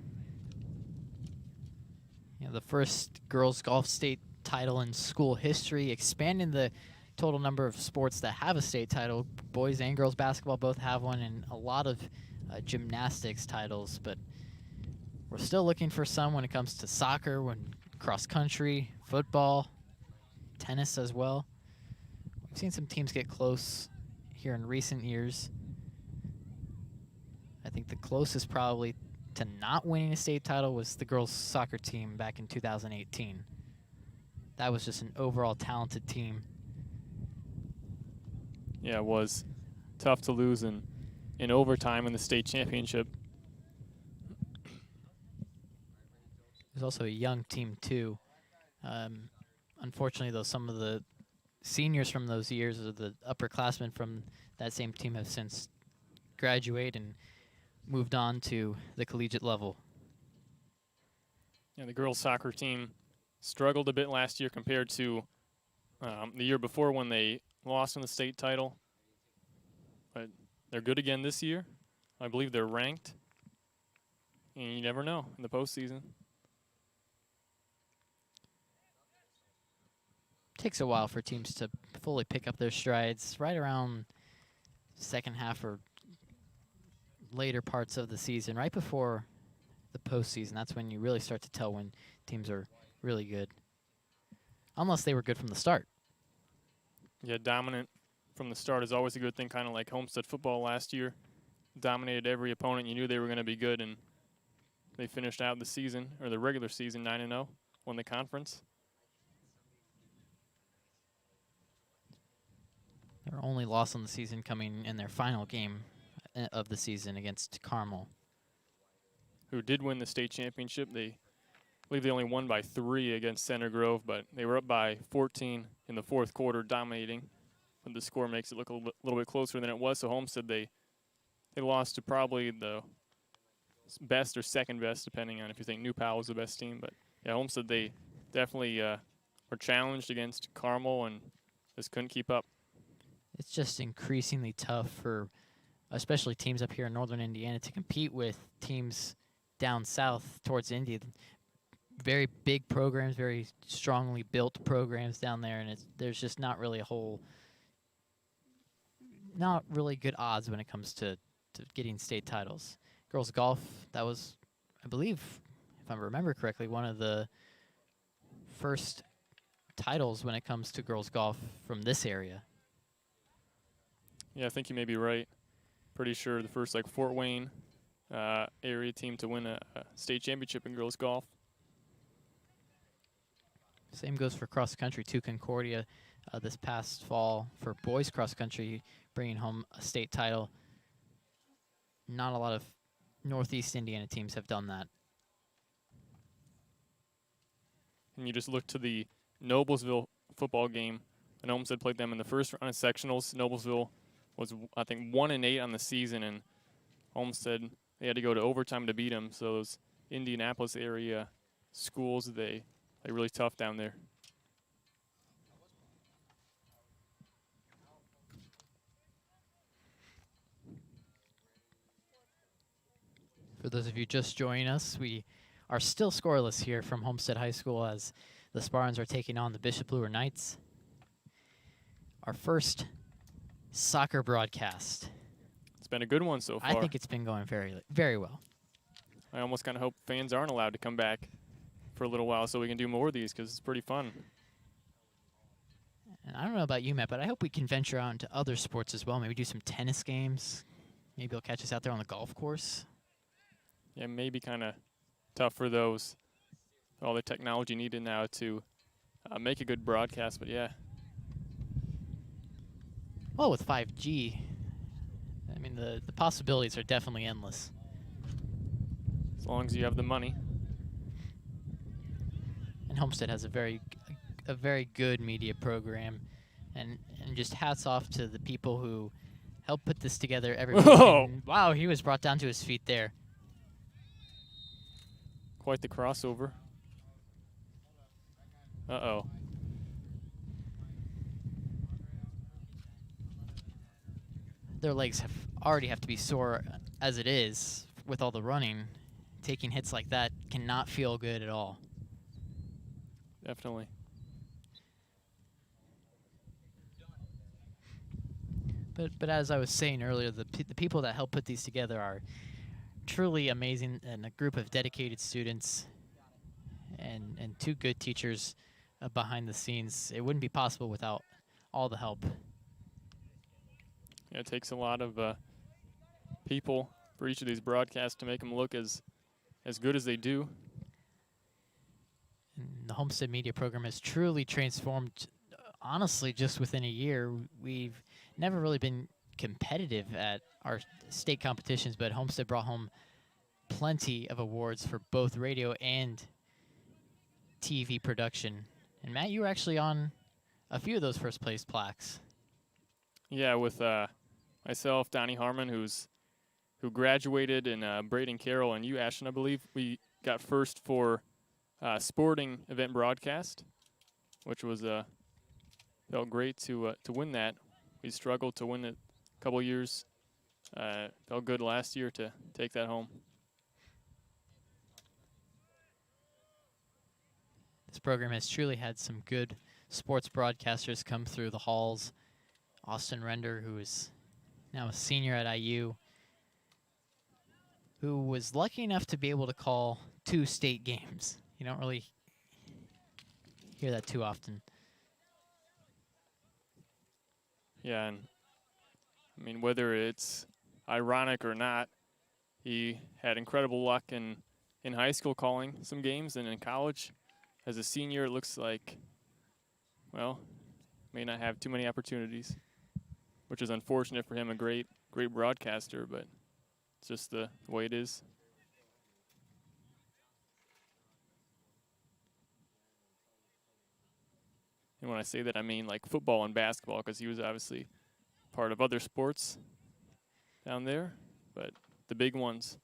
Yeah, the first girls golf state title in school history, expanding the total number of sports that have a state title. Boys and girls basketball both have one, and a lot of gymnastics titles, but we're still looking for some when it comes to soccer, when cross country, football, tennis as well. We've seen some teams get close here in recent years. I think the closest probably to not winning a state title was the girls soccer team back in 2018. That was just an overall talented team. Yeah, it was tough to lose in overtime in the state championship. was also a young team too. Unfortunately, though, some of the seniors from those years, or the upperclassmen from that same team, have since graduated and moved on to the collegiate level. Yeah, the girls soccer team struggled a bit last year compared to the year before when they lost in the state title. But they're good again this year. I believe they're ranked. And you never know in the postseason. Takes a while for teams to fully pick up their strides. Right around second half or later parts of the season, right before the postseason, that's when you really start to tell when teams are really good. Unless they were good from the start. Yeah, dominant from the start is always a good thing, kind of like Homestead football last year. Dominated every opponent. You knew they were going to be good, and they finished out the season, or the regular season, 9-0, won the conference. Their only loss on the season coming in their final game of the season against Carmel, Who did win the state championship. I believe they only won by 3 against Center Grove, but they were up by 14 in the fourth quarter, dominating. But the score makes it look a little bit closer than it was. So Homestead, they lost to probably the best or second best, depending on if you think New Powell was the best team. But yeah, Homestead, they definitely were challenged against Carmel and just couldn't keep up. it's just increasingly tough for especially teams up here in northern Indiana to compete with teams down south towards India. Very big programs, very strongly built programs down there, and there's just not really not really good odds when it comes to getting state titles. Girls golf, that was, I believe, if I remember correctly, one of the first titles when it comes to girls golf from this area. Yeah, I think you may be right. Pretty sure the first Fort Wayne area team to win a state championship in girls golf. Same goes for cross country too. Concordia this past fall for boys cross country, bringing home a state title. Not a lot of Northeast Indiana teams have done that. And you just look to the Noblesville football game, and Homestead played them in the first round of sectionals. Noblesville was, I think, 1-8 on the season, and Homestead, they had to go to overtime to beat them. So those Indianapolis area schools, they're really tough down there. For those of you just joining us, we are still scoreless here from Homestead High School as the Spartans are taking on the Bishop Luers Knights. Our first soccer broadcast. It's been a good one so far. I think it's been going very, very well. I almost kind of hope fans aren't allowed to come back for a little while so we can do more of these, because it's pretty fun. And I don't know about you, Matt, but I hope we can venture out into other sports as well. Maybe do some tennis games. Maybe you'll catch us out there on the golf course. Yeah, maybe kind of tough for those, all the technology needed now to make a good broadcast, but yeah. Well, with 5G, I mean, the possibilities are definitely endless. As long as you have the money. And Homestead has a very good media program, and just hats off to the people who helped put this together every week. And wow, he was brought down to his feet there. Quite the crossover. Uh-oh. Their legs already have to be sore as it is with all the running. Taking hits like that cannot feel good at all. Definitely. But as I was saying earlier, the people that help put these together are truly amazing, and a group of dedicated students and two good teachers behind the scenes. It wouldn't be possible without all the help. Yeah, it takes a lot of people for each of these broadcasts to make them look as good as they do. And the Homestead Media program has truly transformed, honestly, just within a year. We've never really been competitive at our state competitions, but Homestead brought home plenty of awards for both radio and TV production. And Matt, you were actually on a few of those first place plaques. Yeah, with myself, Donnie Harmon, who graduated, and Braden Carroll, and you, Ashton, I believe. We got first for sporting event broadcast, which was felt great to win that. We struggled to win it a couple years. Felt good last year to take that home. This program has truly had some good sports broadcasters come through the halls. Austin Render, who is now a senior at IU, who was lucky enough to be able to call 2 state games. You don't really hear that too often. Yeah, and I mean, whether it's ironic or not, he had incredible luck in high school calling some games, and in college, as a senior, it looks like, well, may not have too many opportunities, which is unfortunate for him, a great broadcaster, but it's just the way it is. And when I say that, I mean like football and basketball, because he was obviously part of other sports down there. But the big ones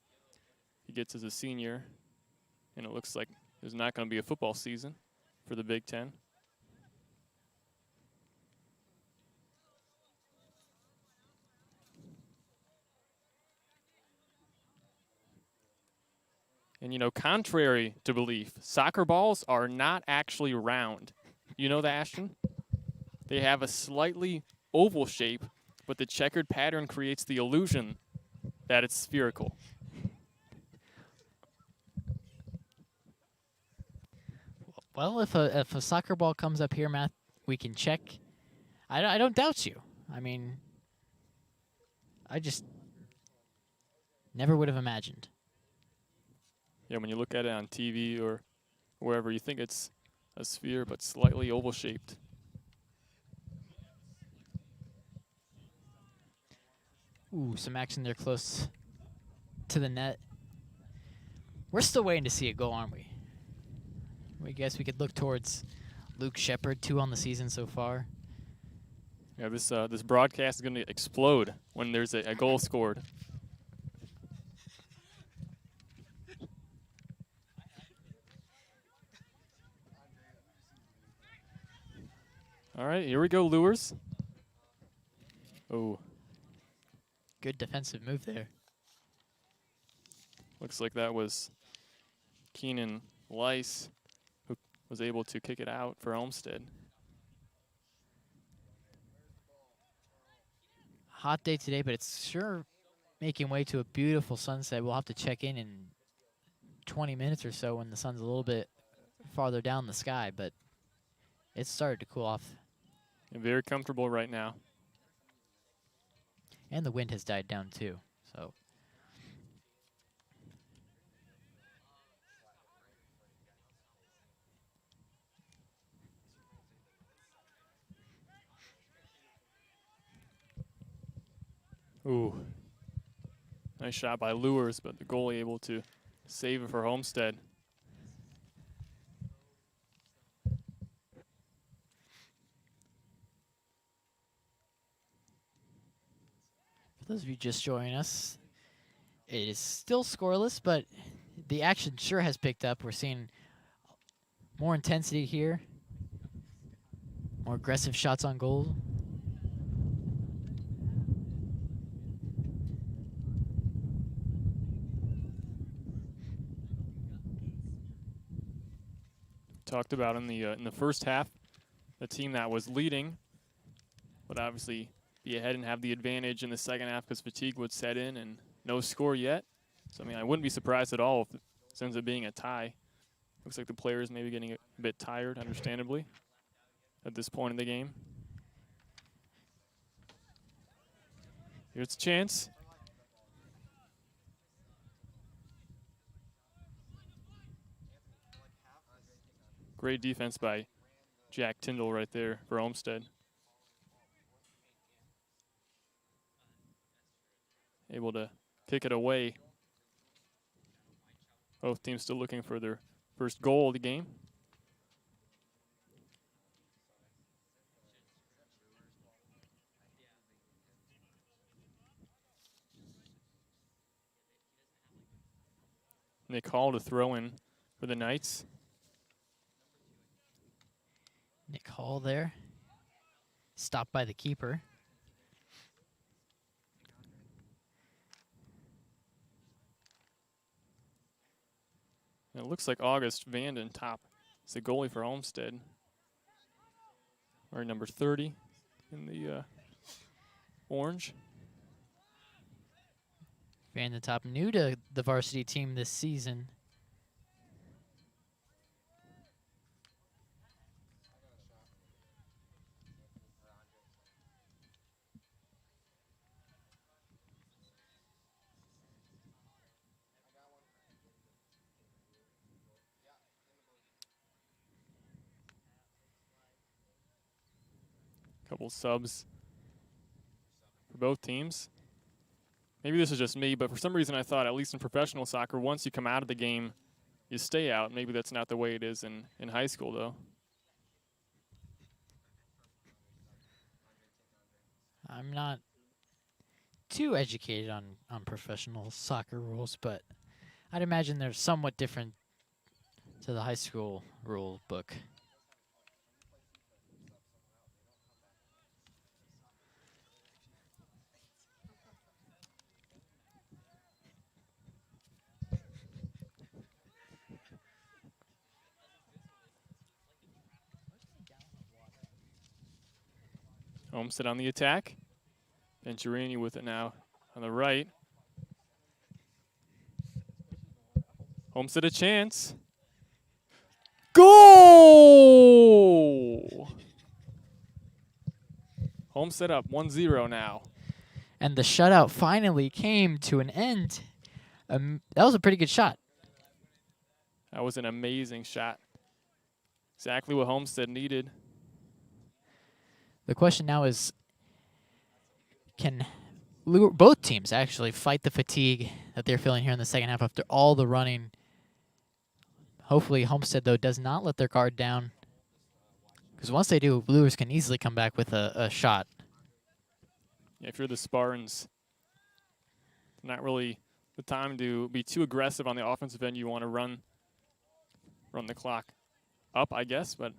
he gets as a senior, and it looks like there's not going to be a football season for the Big Ten. And, you know, contrary to belief, soccer balls are not actually round. You know that, Ashton? They have a slightly oval shape, but the checkered pattern creates the illusion that it's spherical. Well, if a soccer ball comes up here, Matt, we can check. I don't doubt you. I mean, I just never would have imagined. Yeah, when you look at it on TV or wherever, you think it's a sphere, but slightly oval shaped. Ooh, some action there close to the net. We're still waiting to see a goal, aren't we? I guess we could look towards Luke Shepard, 2 on the season so far. Yeah, this broadcast is going to explode when there's a goal scored. All right, here we go, Luers. Oh, Good defensive move there. looks like that was Keenan Lice who was able to kick it out for Homestead. Hot day today, but it's sure making way to a beautiful sunset. We'll have to check in 20 minutes or so when the sun's a little bit farther down the sky, but it's started to cool off. And very comfortable right now. And the wind has died down too, so. Ooh. Nice shot by Luers, but the goalie able to save it for Homestead. For those of you just joining us, it is still scoreless, but the action sure has picked up. We're seeing more intensity here, more aggressive shots on goal. Talked about in the first half, the team that was leading would obviously be ahead and have the advantage in the second half because fatigue would set in and no score yet. So, I mean, I wouldn't be surprised at all if it ends up being a tie. Looks like the players maybe getting a bit tired, understandably, at this point in the game. Here's a chance. Great defense by Jack Tyndall right there for Homestead. Able to kick it away. Both teams still looking for their first goal of the game. Nick Hall to throw in for the Knights. Nick Hall there. Stopped by the keeper. And it looks like August Vanden top is the goalie for Homestead. Or number 30 in the orange. Vanden Top new to the varsity team this season. Couple subs for both teams. Maybe this is just me, but for some reason I thought, at least in professional soccer, once you come out of the game, you stay out. Maybe that's not the way it is in high school, though. I'm not too educated on professional soccer rules, but I'd imagine they're somewhat different to the high school rule book. Homestead on the attack. Venturini with it now on the right. Homestead a chance. Goal! Homestead up 1-0 now. And the shutout finally came to an end. That was a pretty good shot. That was an amazing shot. Exactly what Homestead needed. The question now is, can both teams actually fight the fatigue that they're feeling here in the second half after all the running? Hopefully Homestead, though, does not let their guard down, because once they do, Luers can easily come back with a shot. Yeah, if you're the Spartans, not really the time to be too aggressive on the offensive end. You want to run the clock up, I guess, but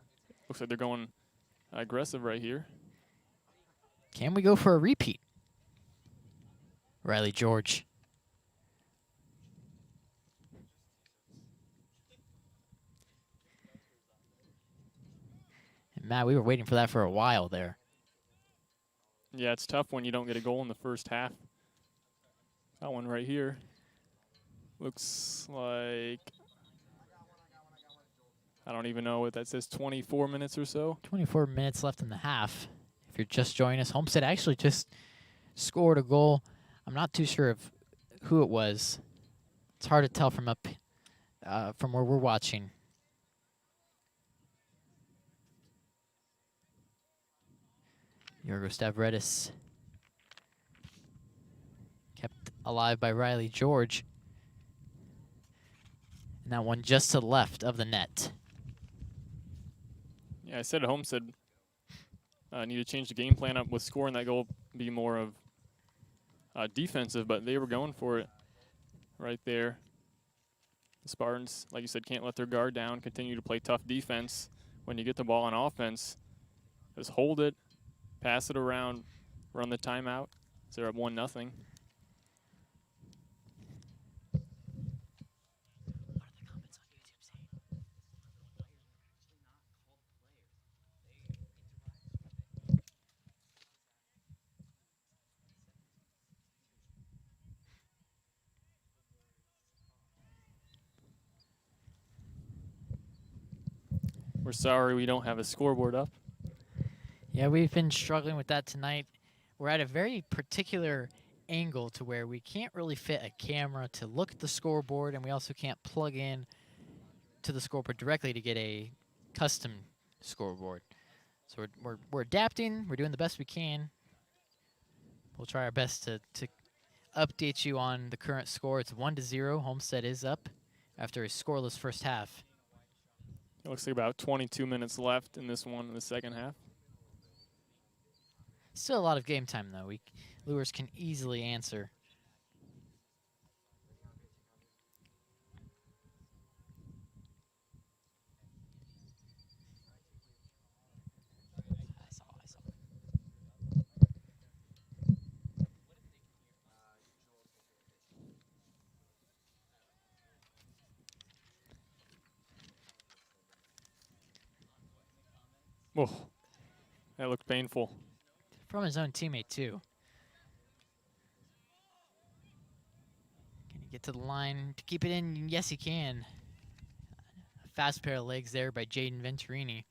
looks like they're going aggressive right here. Can we go for a repeat? Riley George. And Matt, we were waiting for that for a while there. Yeah, it's tough when you don't get a goal in the first half. That one right here looks like, I don't even know what that says, 24 minutes or so. 24 minutes left in the half. If you're just joining us, Homestead actually just scored a goal. I'm not too sure of who it was. It's hard to tell from up from where we're watching. Yorgo Stavridis kept alive by Riley George. And that one just to the left of the net. Yeah, I said at Homestead need to change the game plan up with scoring that goal, be more of defensive, but they were going for it right there. The Spartans, like you said, can't let their guard down, continue to play tough defense. When you get the ball on offense, just hold it, pass it around, run the timeout. So they're up 1-0. We're sorry we don't have a scoreboard up. Yeah, we've been struggling with that tonight. We're at a very particular angle to where we can't really fit a camera to look at the scoreboard, and we also can't plug in to the scoreboard directly to get a custom scoreboard. So we're adapting. We're doing the best we can. We'll try our best to update you on the current score. It's 1-0. Homestead is up after a scoreless first half. It looks like about 22 minutes left in this one in the second half. Still a lot of game time, though. Luers can easily answer. Oh, that looked painful. From his own teammate, too. Can he get to the line to keep it in? Yes, he can. A fast pair of legs there by Jaden Venturini.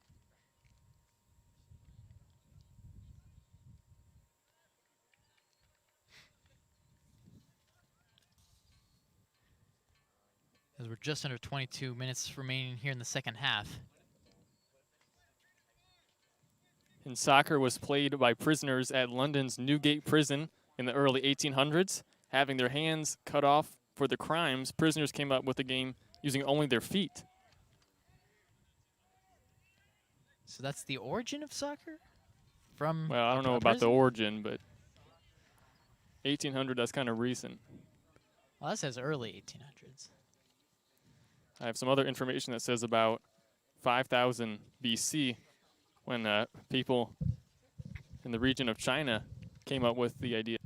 As we're just under 22 minutes remaining here in the second half. And soccer was played by prisoners at London's Newgate Prison in the early 1800s. Having their hands cut off for the crimes, prisoners came up with the game using only their feet. So that's the origin of soccer? From Well, I don't know a about the prison? origin, but 1800, that's kind of recent. Well, that says early 1800s. I have some other information that says about 5000 BC when people in the region of China came up with the idea.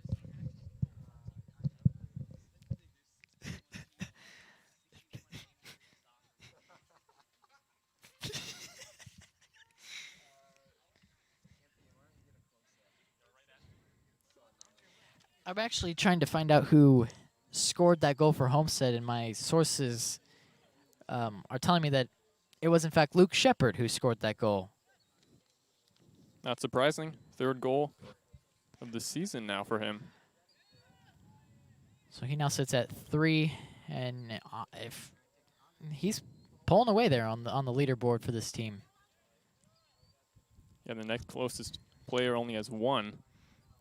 I'm actually trying to find out who scored that goal for Homestead, and my sources are telling me that it was, in fact, Luke Shepard who scored that goal. Not surprising. Third goal of the season now for him. So he now sits at 3, and if he's pulling away there on the leaderboard for this team. Yeah, the next closest player only has 1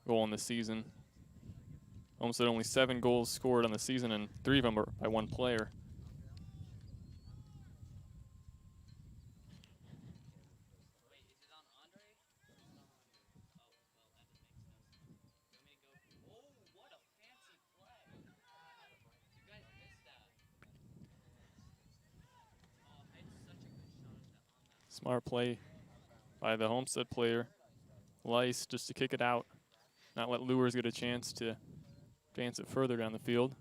goal in the season. Homestead only 7 goals scored on the season, and 3 of them are by 1 player. Smart play by the Homestead player, Lice, just to kick it out, not let Luers get a chance to advance it further down the field.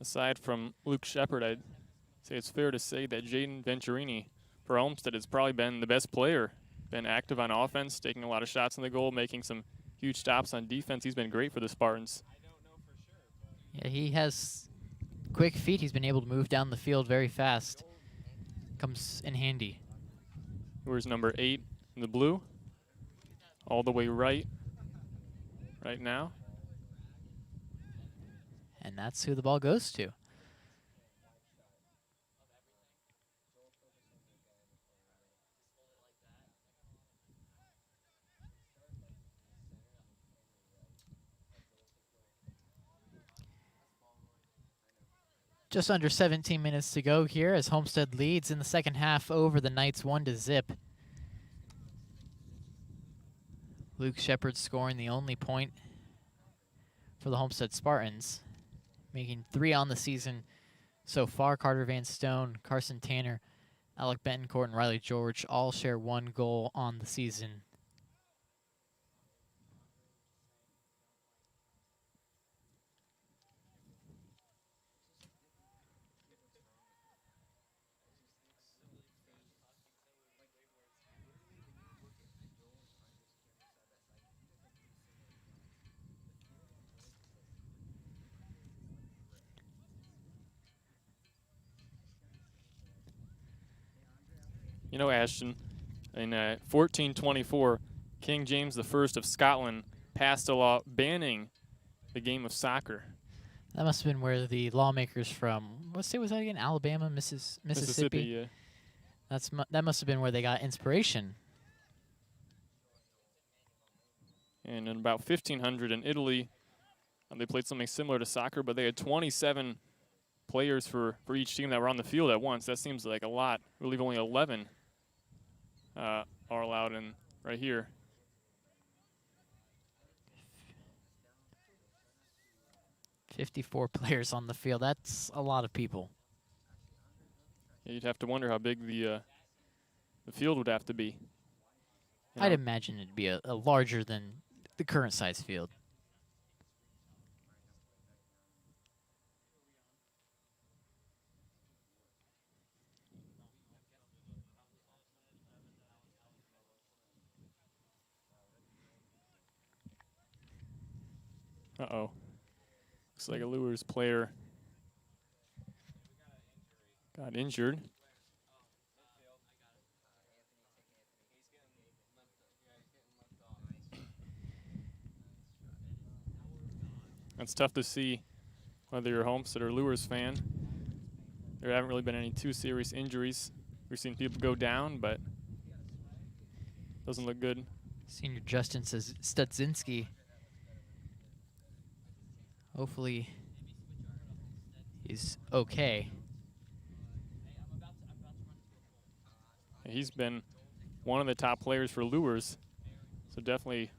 Aside from Luke Shepard, I'd say it's fair to say that Jaden Venturini for Homestead has probably been the best player. Been active on offense, taking a lot of shots in the goal, making some huge stops on defense. He's been great for the Spartans. Yeah, he has quick feet. He's been able to move down the field very fast. Comes in handy. Where's number 8 in the blue? All the way right now. And that's who the ball goes to. Just under 17 minutes to go here as Homestead leads in the second half over the Knights 1-0. Luke Shepard scoring the only point for the Homestead Spartans, making 3 on the season so far. Carter Van Stone, Carson Tanner, Alec Betancourt, and Riley George all share 1 goal on the season. You know, Ashton, in 1424, King James I of Scotland passed a law banning the game of soccer. That must have been where the lawmakers from, what state was that again? Alabama, Mississippi? Yeah. That must have been where they got inspiration. And in about 1500 in Italy, they played something similar to soccer, but they had 27 players for each team that were on the field at once. That seems like a lot. I believe only 11 are allowed in right here. "54 players on the field. That's a lot of people. You'd have to wonder how big the field would have to be. You I'd know? imagine it'd be a larger than the current size field. Uh-oh. Looks like a Luers player got injured. It's tough to see whether you're a Homestead or Luers fan. There haven't really been any too serious injuries. We've seen people go down, but doesn't look good. Senior Justin says Studzinski. Hopefully he's okay. He's been one of the top players for Luers, so definitely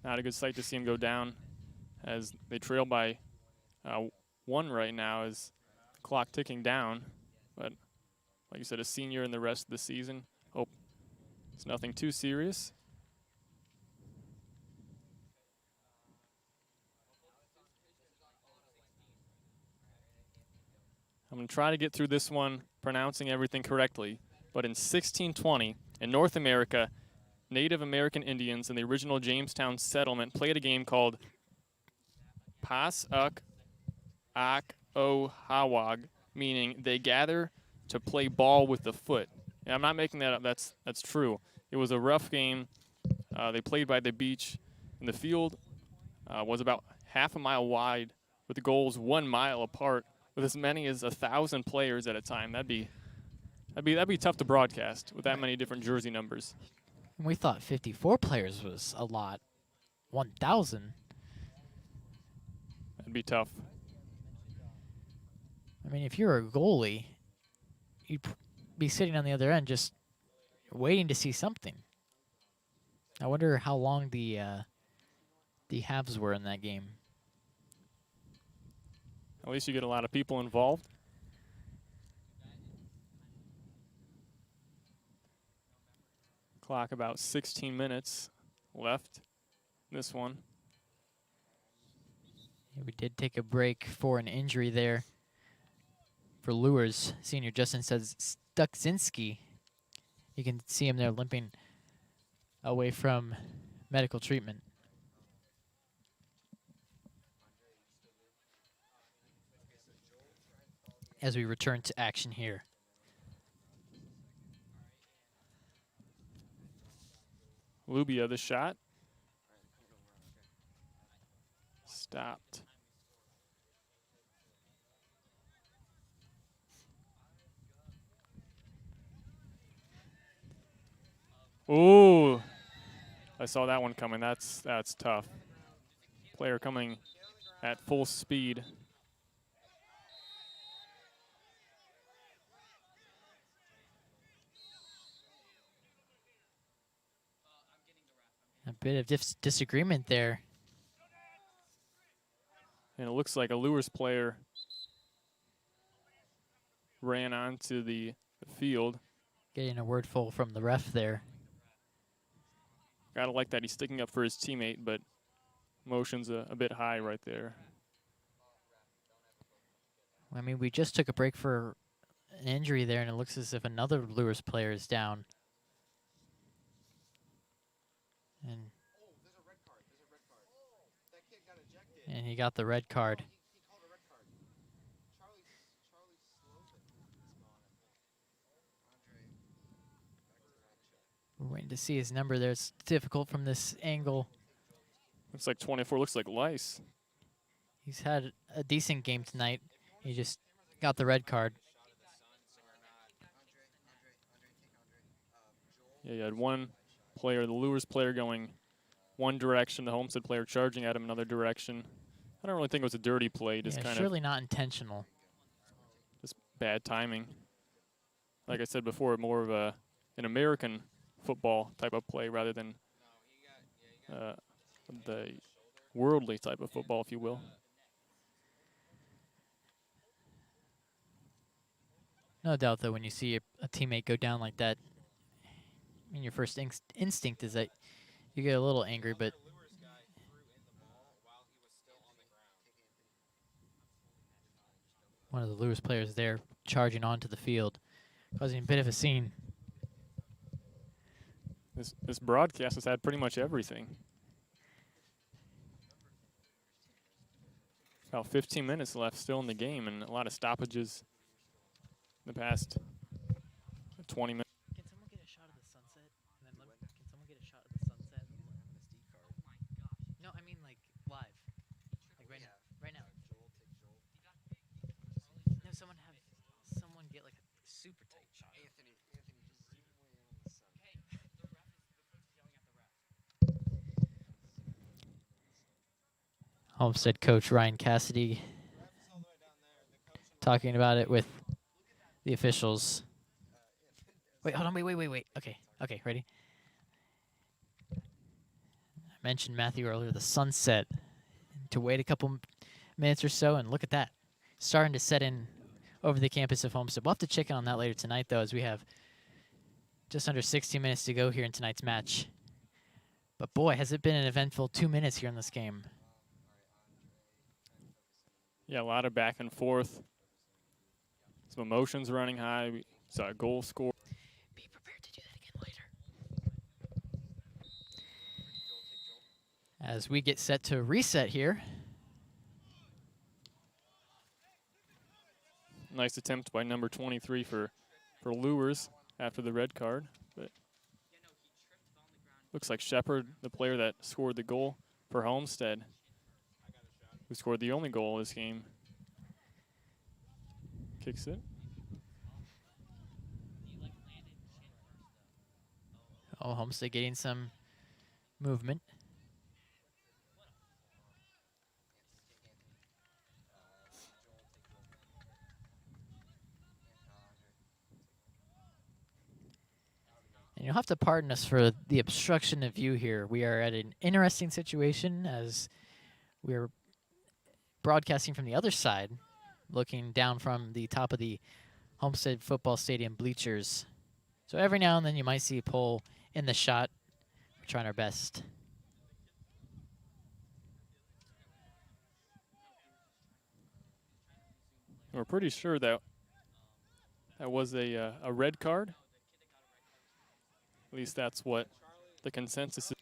not a good sight to see him go down as they trail by 1 right now as the clock ticking down. But like you said, a senior in the rest of the season. Hope it's nothing too serious. I'm going to try to get through this one pronouncing everything correctly. But in 1620, in North America, Native American Indians in the original Jamestown settlement played a game called Pas-uk-ak-o-hawag, meaning they gather to play ball with the foot. And I'm not making that up. That's true. It was a rough game. They played by the beach, and the field was about half a mile wide, with the goals 1 mile apart, with as many as 1,000 players at a time. That'd be tough to broadcast with that many different jersey numbers. And we thought 54 players was a lot. 1,000. That'd be tough. I mean, if you're a goalie, you'd be sitting on the other end just waiting to see something. I wonder how long the halves were in that game. At least you get a lot of people involved. Clock about 16 minutes left in this one. Yeah, we did take a break for an injury there for Luers. Senior Justin says Studzinski. You can see him there limping away from medical treatment. As we return to action here. Lubia, the shot. Stopped. Ooh. I saw that one coming. That's tough. Player coming at full speed. A bit of disagreement there. And it looks like a Luers player ran onto the field. Getting a wordful from the ref there. Gotta like that he's sticking up for his teammate, but motion's a bit high right there. I mean, we just took a break for an injury there, and it looks as if another Luers player is down. And he got the red card. We're waiting to see his number there. It's difficult from this angle. Looks like 24, looks like lice. He's had a decent game tonight. He just got the red card. Yeah, you had one player, the Luers player, going one direction, the Homestead player charging at him another direction. I don't really think it was a dirty play, just kind surely not intentional. Just bad timing. Like I said before, more of an American football type of play rather than the worldly type of football, if you will. No doubt, though, when you see a teammate go down like that, I mean, your first instinct is that you get a little angry, but one of the Luers players there charging onto the field, causing a bit of a scene. This broadcast has had pretty much everything. About 15 minutes left still in the game, and a lot of stoppages in the past 20 minutes. Can someone get a shot of the sunset? And then can someone get a shot of the sunset? No, I mean like live, like right now. Right now. No, someone get like a super tight shot. Homestead coach Ryan Cassidy talking about it with the officials. Wait, hold on, wait. Okay, ready? I mentioned Matthew earlier, the sunset. To wait a couple minutes or so, and look at that. Starting to set in over the campus of Homestead. We'll have to check in on that later tonight, though, as we have just under 60 minutes to go here in tonight's match. But boy, has it been an eventful 2 minutes here in this game. Yeah, a lot of back and forth. Some emotions running high. We saw a goal score. Be prepared to do that again later. As we get set to reset here. Nice attempt by number 23 for Luers after the red card. But looks like Shepard, the player that scored the goal for Homestead, who scored the only goal this game, kicks it. Oh, Homestead getting some movement. And you'll have to pardon us for the obstruction of view here. We are at an interesting situation as we're broadcasting from the other side, looking down from the top of the Homestead Football Stadium bleachers. So every now and then you might see a pole in the shot. We're trying our best. We're pretty sure that was a red card. At least that's what the consensus is.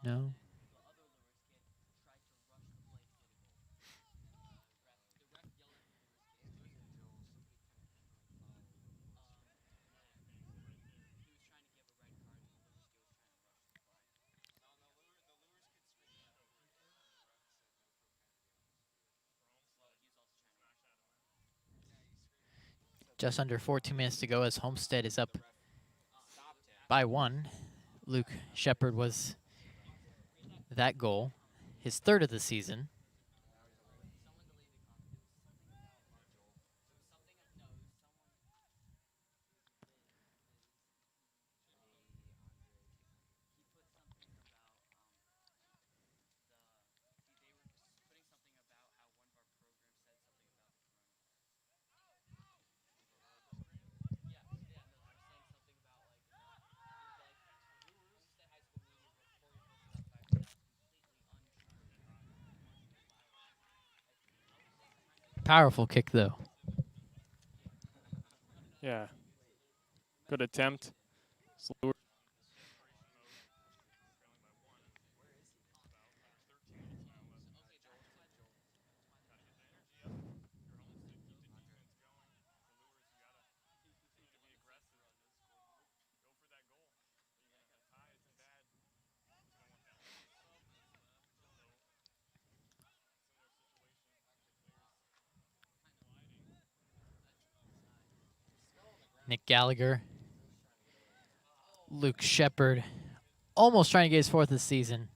No. Just under 14 minutes to go as Homestead is up by 1. Luke Shepard was that goal, his third of the season. Powerful kick, though. Yeah. Good attempt. Luers. Nick Gallagher, Luke Shepard, almost trying to get his 4th of the season.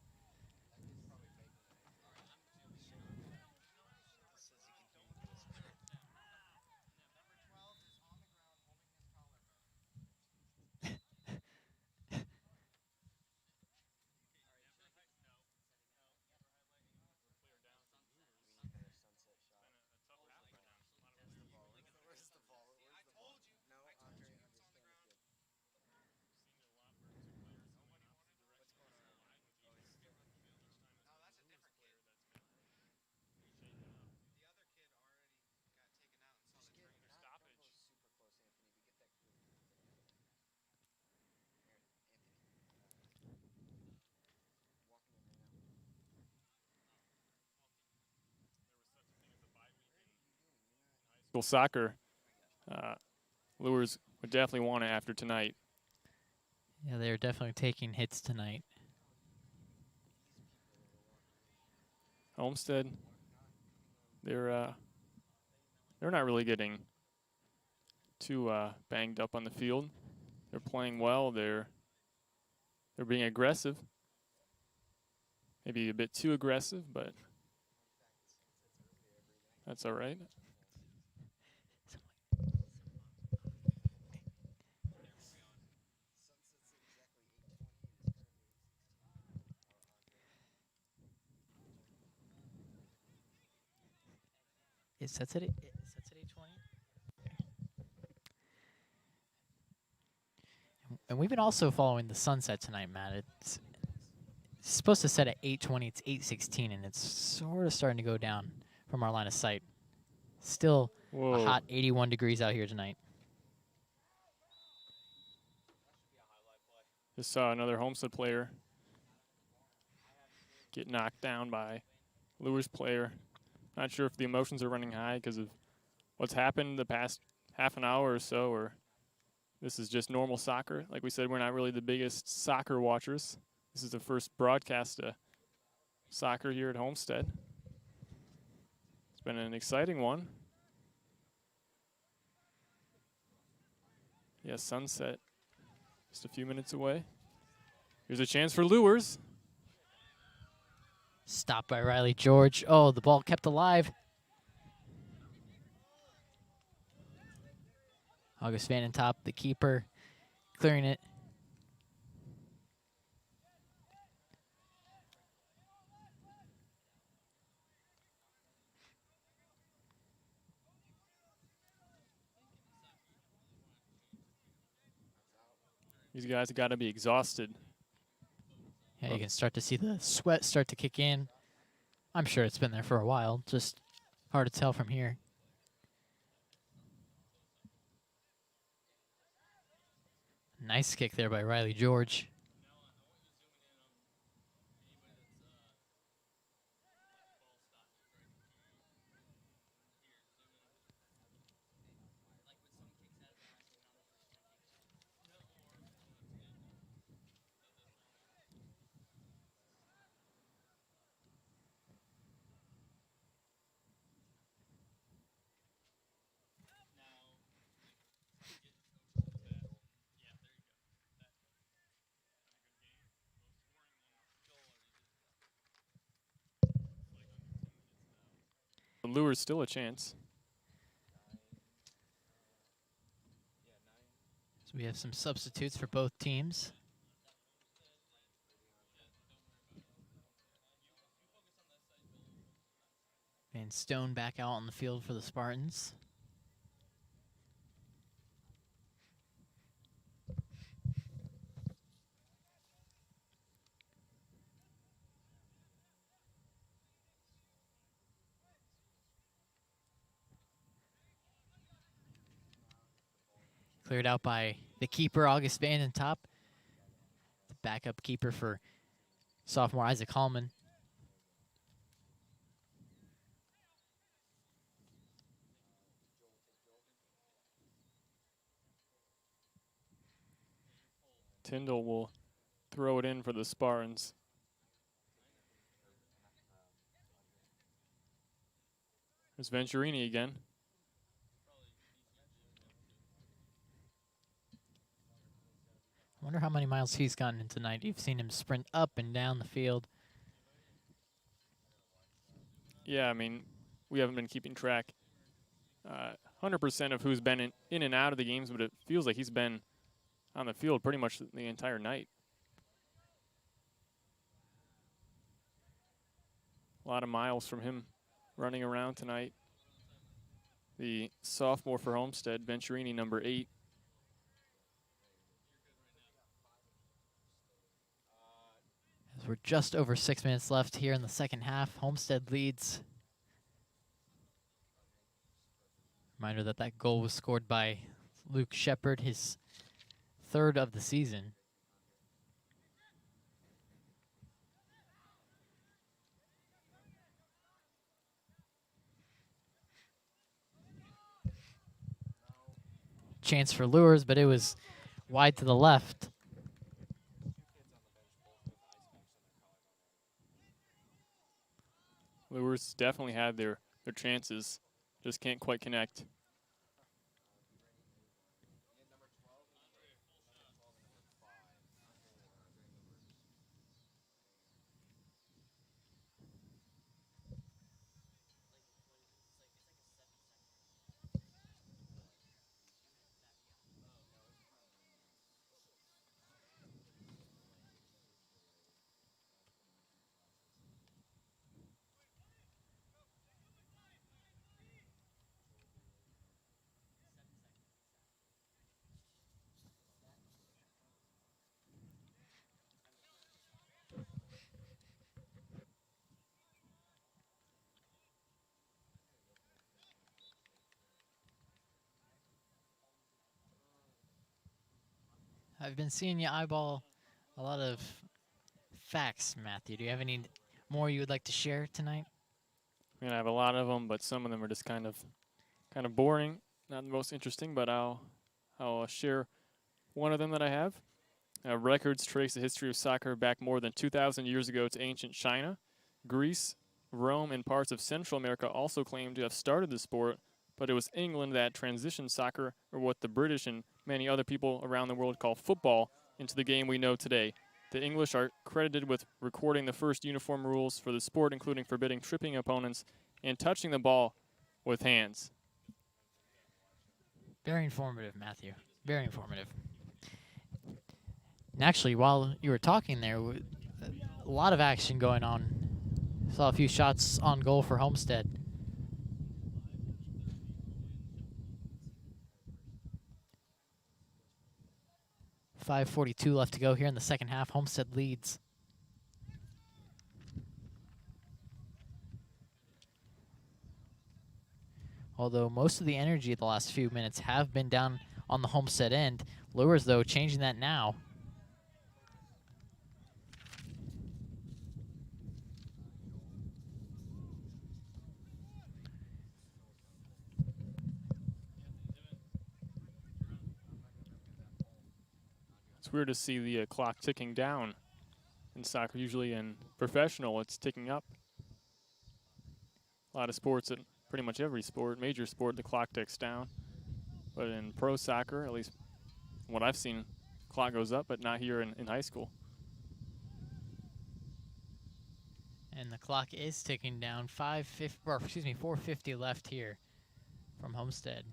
school soccer, Luers would definitely want it after tonight. Yeah, they're definitely taking hits tonight. Homestead, they're not really getting too banged up on the field. They're playing well. They're being aggressive. Maybe a bit too aggressive, but that's all right. It sets at 8:20. And we've been also following the sunset tonight, Matt. It's supposed to set at 8:20. It's 8:16, and it's sort of starting to go down from our line of sight. Still Whoa. a hot 81 degrees out here tonight. Just saw another Homestead player get knocked down by Luers player. Not sure if the emotions are running high because of what's happened the past half an hour or so, or this is just normal soccer. Like we said, we're not really the biggest soccer watchers. This is the first broadcast of soccer here at Homestead. It's been an exciting one. Yeah, sunset just a few minutes away. Here's a chance for Luers. Stopped by Riley George. Oh, the ball kept alive. August Van den Top, the keeper, clearing it. These guys have got to be exhausted. Yeah, you can start to see the sweat start to kick in. I'm sure it's been there for a while. Just hard to tell from here. Nice kick there by Riley George. The Luers still a chance. So we have some substitutes for both teams. And Stone back out on the field for the Spartans. Cleared out by the keeper, August Van den Top. The backup keeper for sophomore Isaac Hallman. Tyndall will throw it in for the Spartans. There's Venturini again. I wonder how many miles he's gotten in tonight. You've seen him sprint up and down the field. Yeah, I mean, we haven't been keeping track 100% of who's been in and out of the games, but it feels like he's been on the field pretty much the entire night. A lot of miles from him running around tonight. The sophomore for Homestead, Venturini, number 8. As we're just over 6 minutes left here in the second half. Homestead leads. Reminder that that goal was scored by Luke Shepard, his 3rd of the season. chance for Luers, but it was wide to the left. Luers definitely had their chances, just can't quite connect. I've been seeing you eyeball a lot of facts, Matthew. Do you have any more you would like to share tonight? I mean, I have a lot of them, but some of them are just kind of boring, not the most interesting. But I'll share one of them that I have. Records trace the history of soccer back more than 2,000 years ago to ancient China. Greece, Rome, and parts of Central America also claim to have started the sport, but it was England that transitioned soccer, or what the British and many other people around the world call football, into the game we know today. The English are credited with recording the first uniform rules for the sport, including forbidding tripping opponents and touching the ball with hands. Very informative, Matthew. Very informative. And actually, while you were talking there, a lot of action going on. Saw a few shots on goal for Homestead. .5:42 left to go here in the second half. Homestead leads. Although most of the energy of the last few minutes have been down on the Homestead end. Luers, though, changing that now. It's weird to see the clock ticking down in soccer. Usually in professional, it's ticking up. A lot of sports, pretty much every sport, major sport, the clock ticks down. But in pro soccer, at least what I've seen, clock goes up, but not here in high school. And the clock is ticking down. 4:50 left here from Homestead.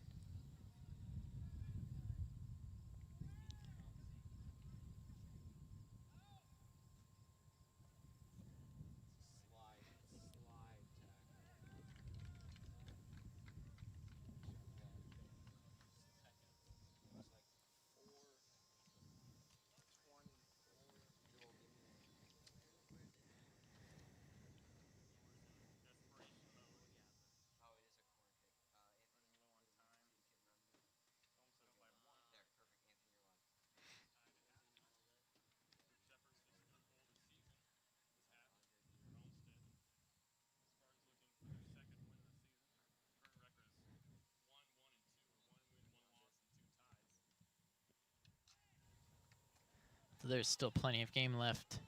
So there's still plenty of game left.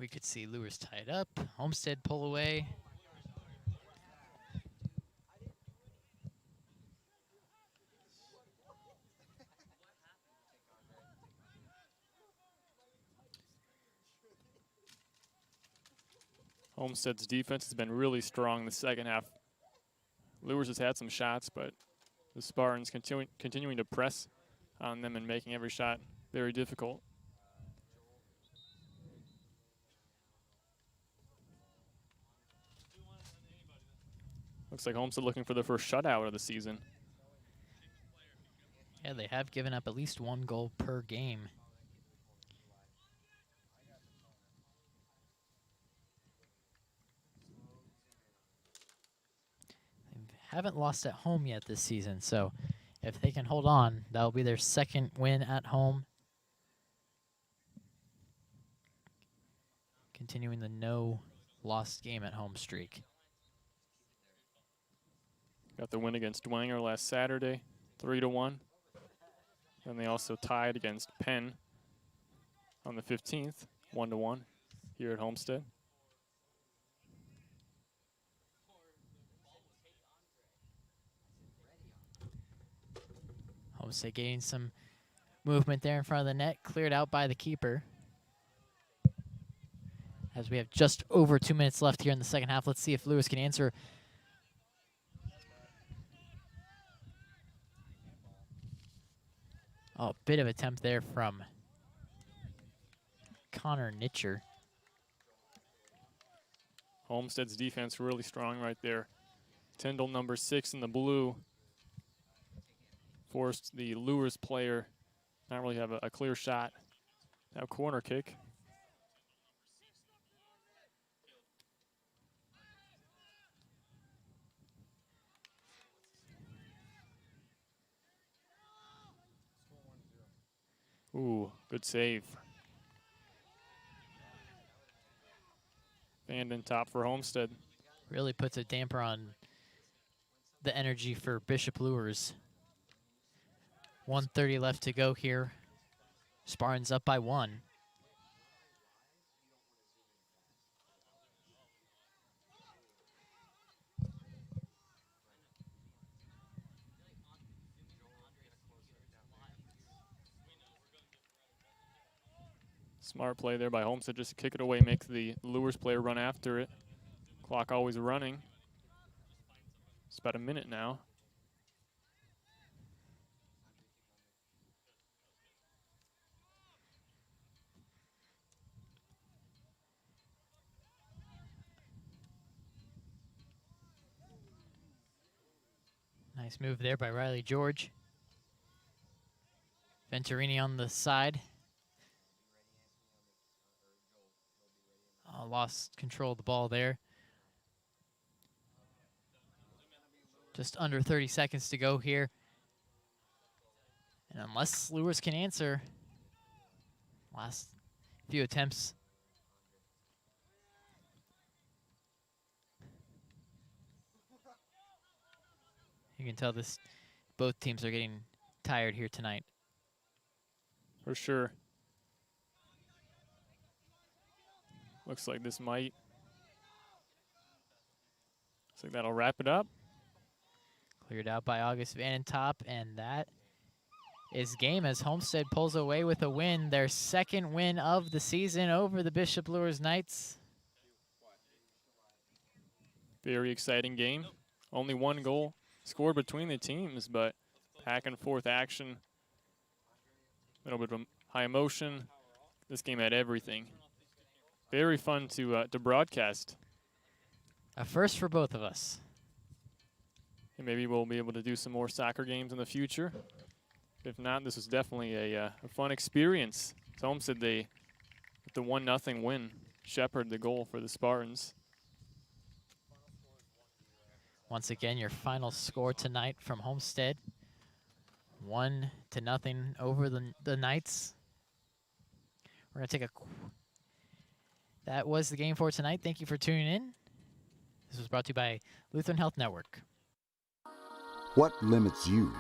We could see Luers tied up. Homestead pull away. Homestead's defense has been really strong the second half. Luers has had some shots, but the Spartans continuing to press on them and making every shot very difficult. Looks like Homestead looking for their first shutout of the season. Yeah, they have given up at least one goal per game. They haven't lost at home yet this season, so if they can hold on, that'll be their second win at home. Continuing the no lost game at home streak. Got the win against Dwenger last Saturday, 3-1. And they also tied against Penn on the 15th, 1-1 here at Homestead. Homestead getting some movement there in front of the net, cleared out by the keeper. As we have just over 2 minutes left here in the second half, let's see if Luers can answer. Oh, bit of attempt there from Connor Nitcher. Homestead's defense really strong right there. Tyndall, number 6 in the blue, forced the Luers player not really have a clear shot. Now corner kick. Ooh, good save. Vanden top for Homestead. Really puts a damper on the energy for Bishop Luers. 1:30 left to go here. Spartans up by 1. Smart play there by Homestead, just to kick it away, make the Luers player run after it. Clock always running. It's about a minute now. Nice move there by Riley George. Venturini on the side. Lost control of the ball there. Just under 30 seconds to go here. And unless Luers can answer, last few attempts. You can tell both teams are getting tired here tonight. For sure. Looks like this might. Looks like that'll wrap it up. Cleared out by August Vanden top, and that is game as Homestead pulls away with a win, their second win of the season over the Bishop Luers Knights. Very exciting game. Only 1 goal scored between the teams, but back and forth action. A little bit of high emotion. This game had everything. Very fun to broadcast. A first for both of us. And maybe we'll be able to do some more soccer games in the future. If not, this was definitely a fun experience. So Homestead, with the 1-0 win, shepherd the goal for the Spartans. Once again, your final score tonight from Homestead. 1-0 over the Knights. We're going to take that was the game for tonight. Thank you for tuning in. This was brought to you by Lutheran Health Network. What limits you?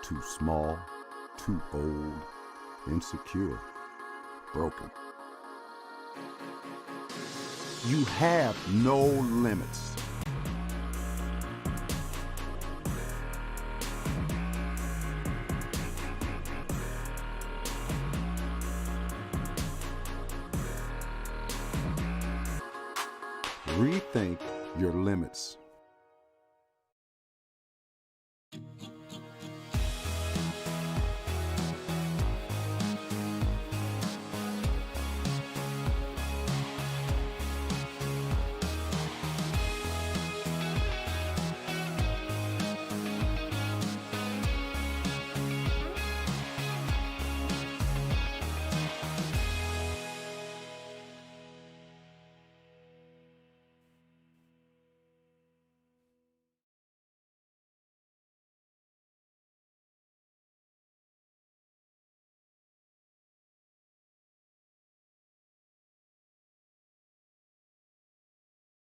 Too small, too old, insecure, broken. You have no limits. Rethink your limits.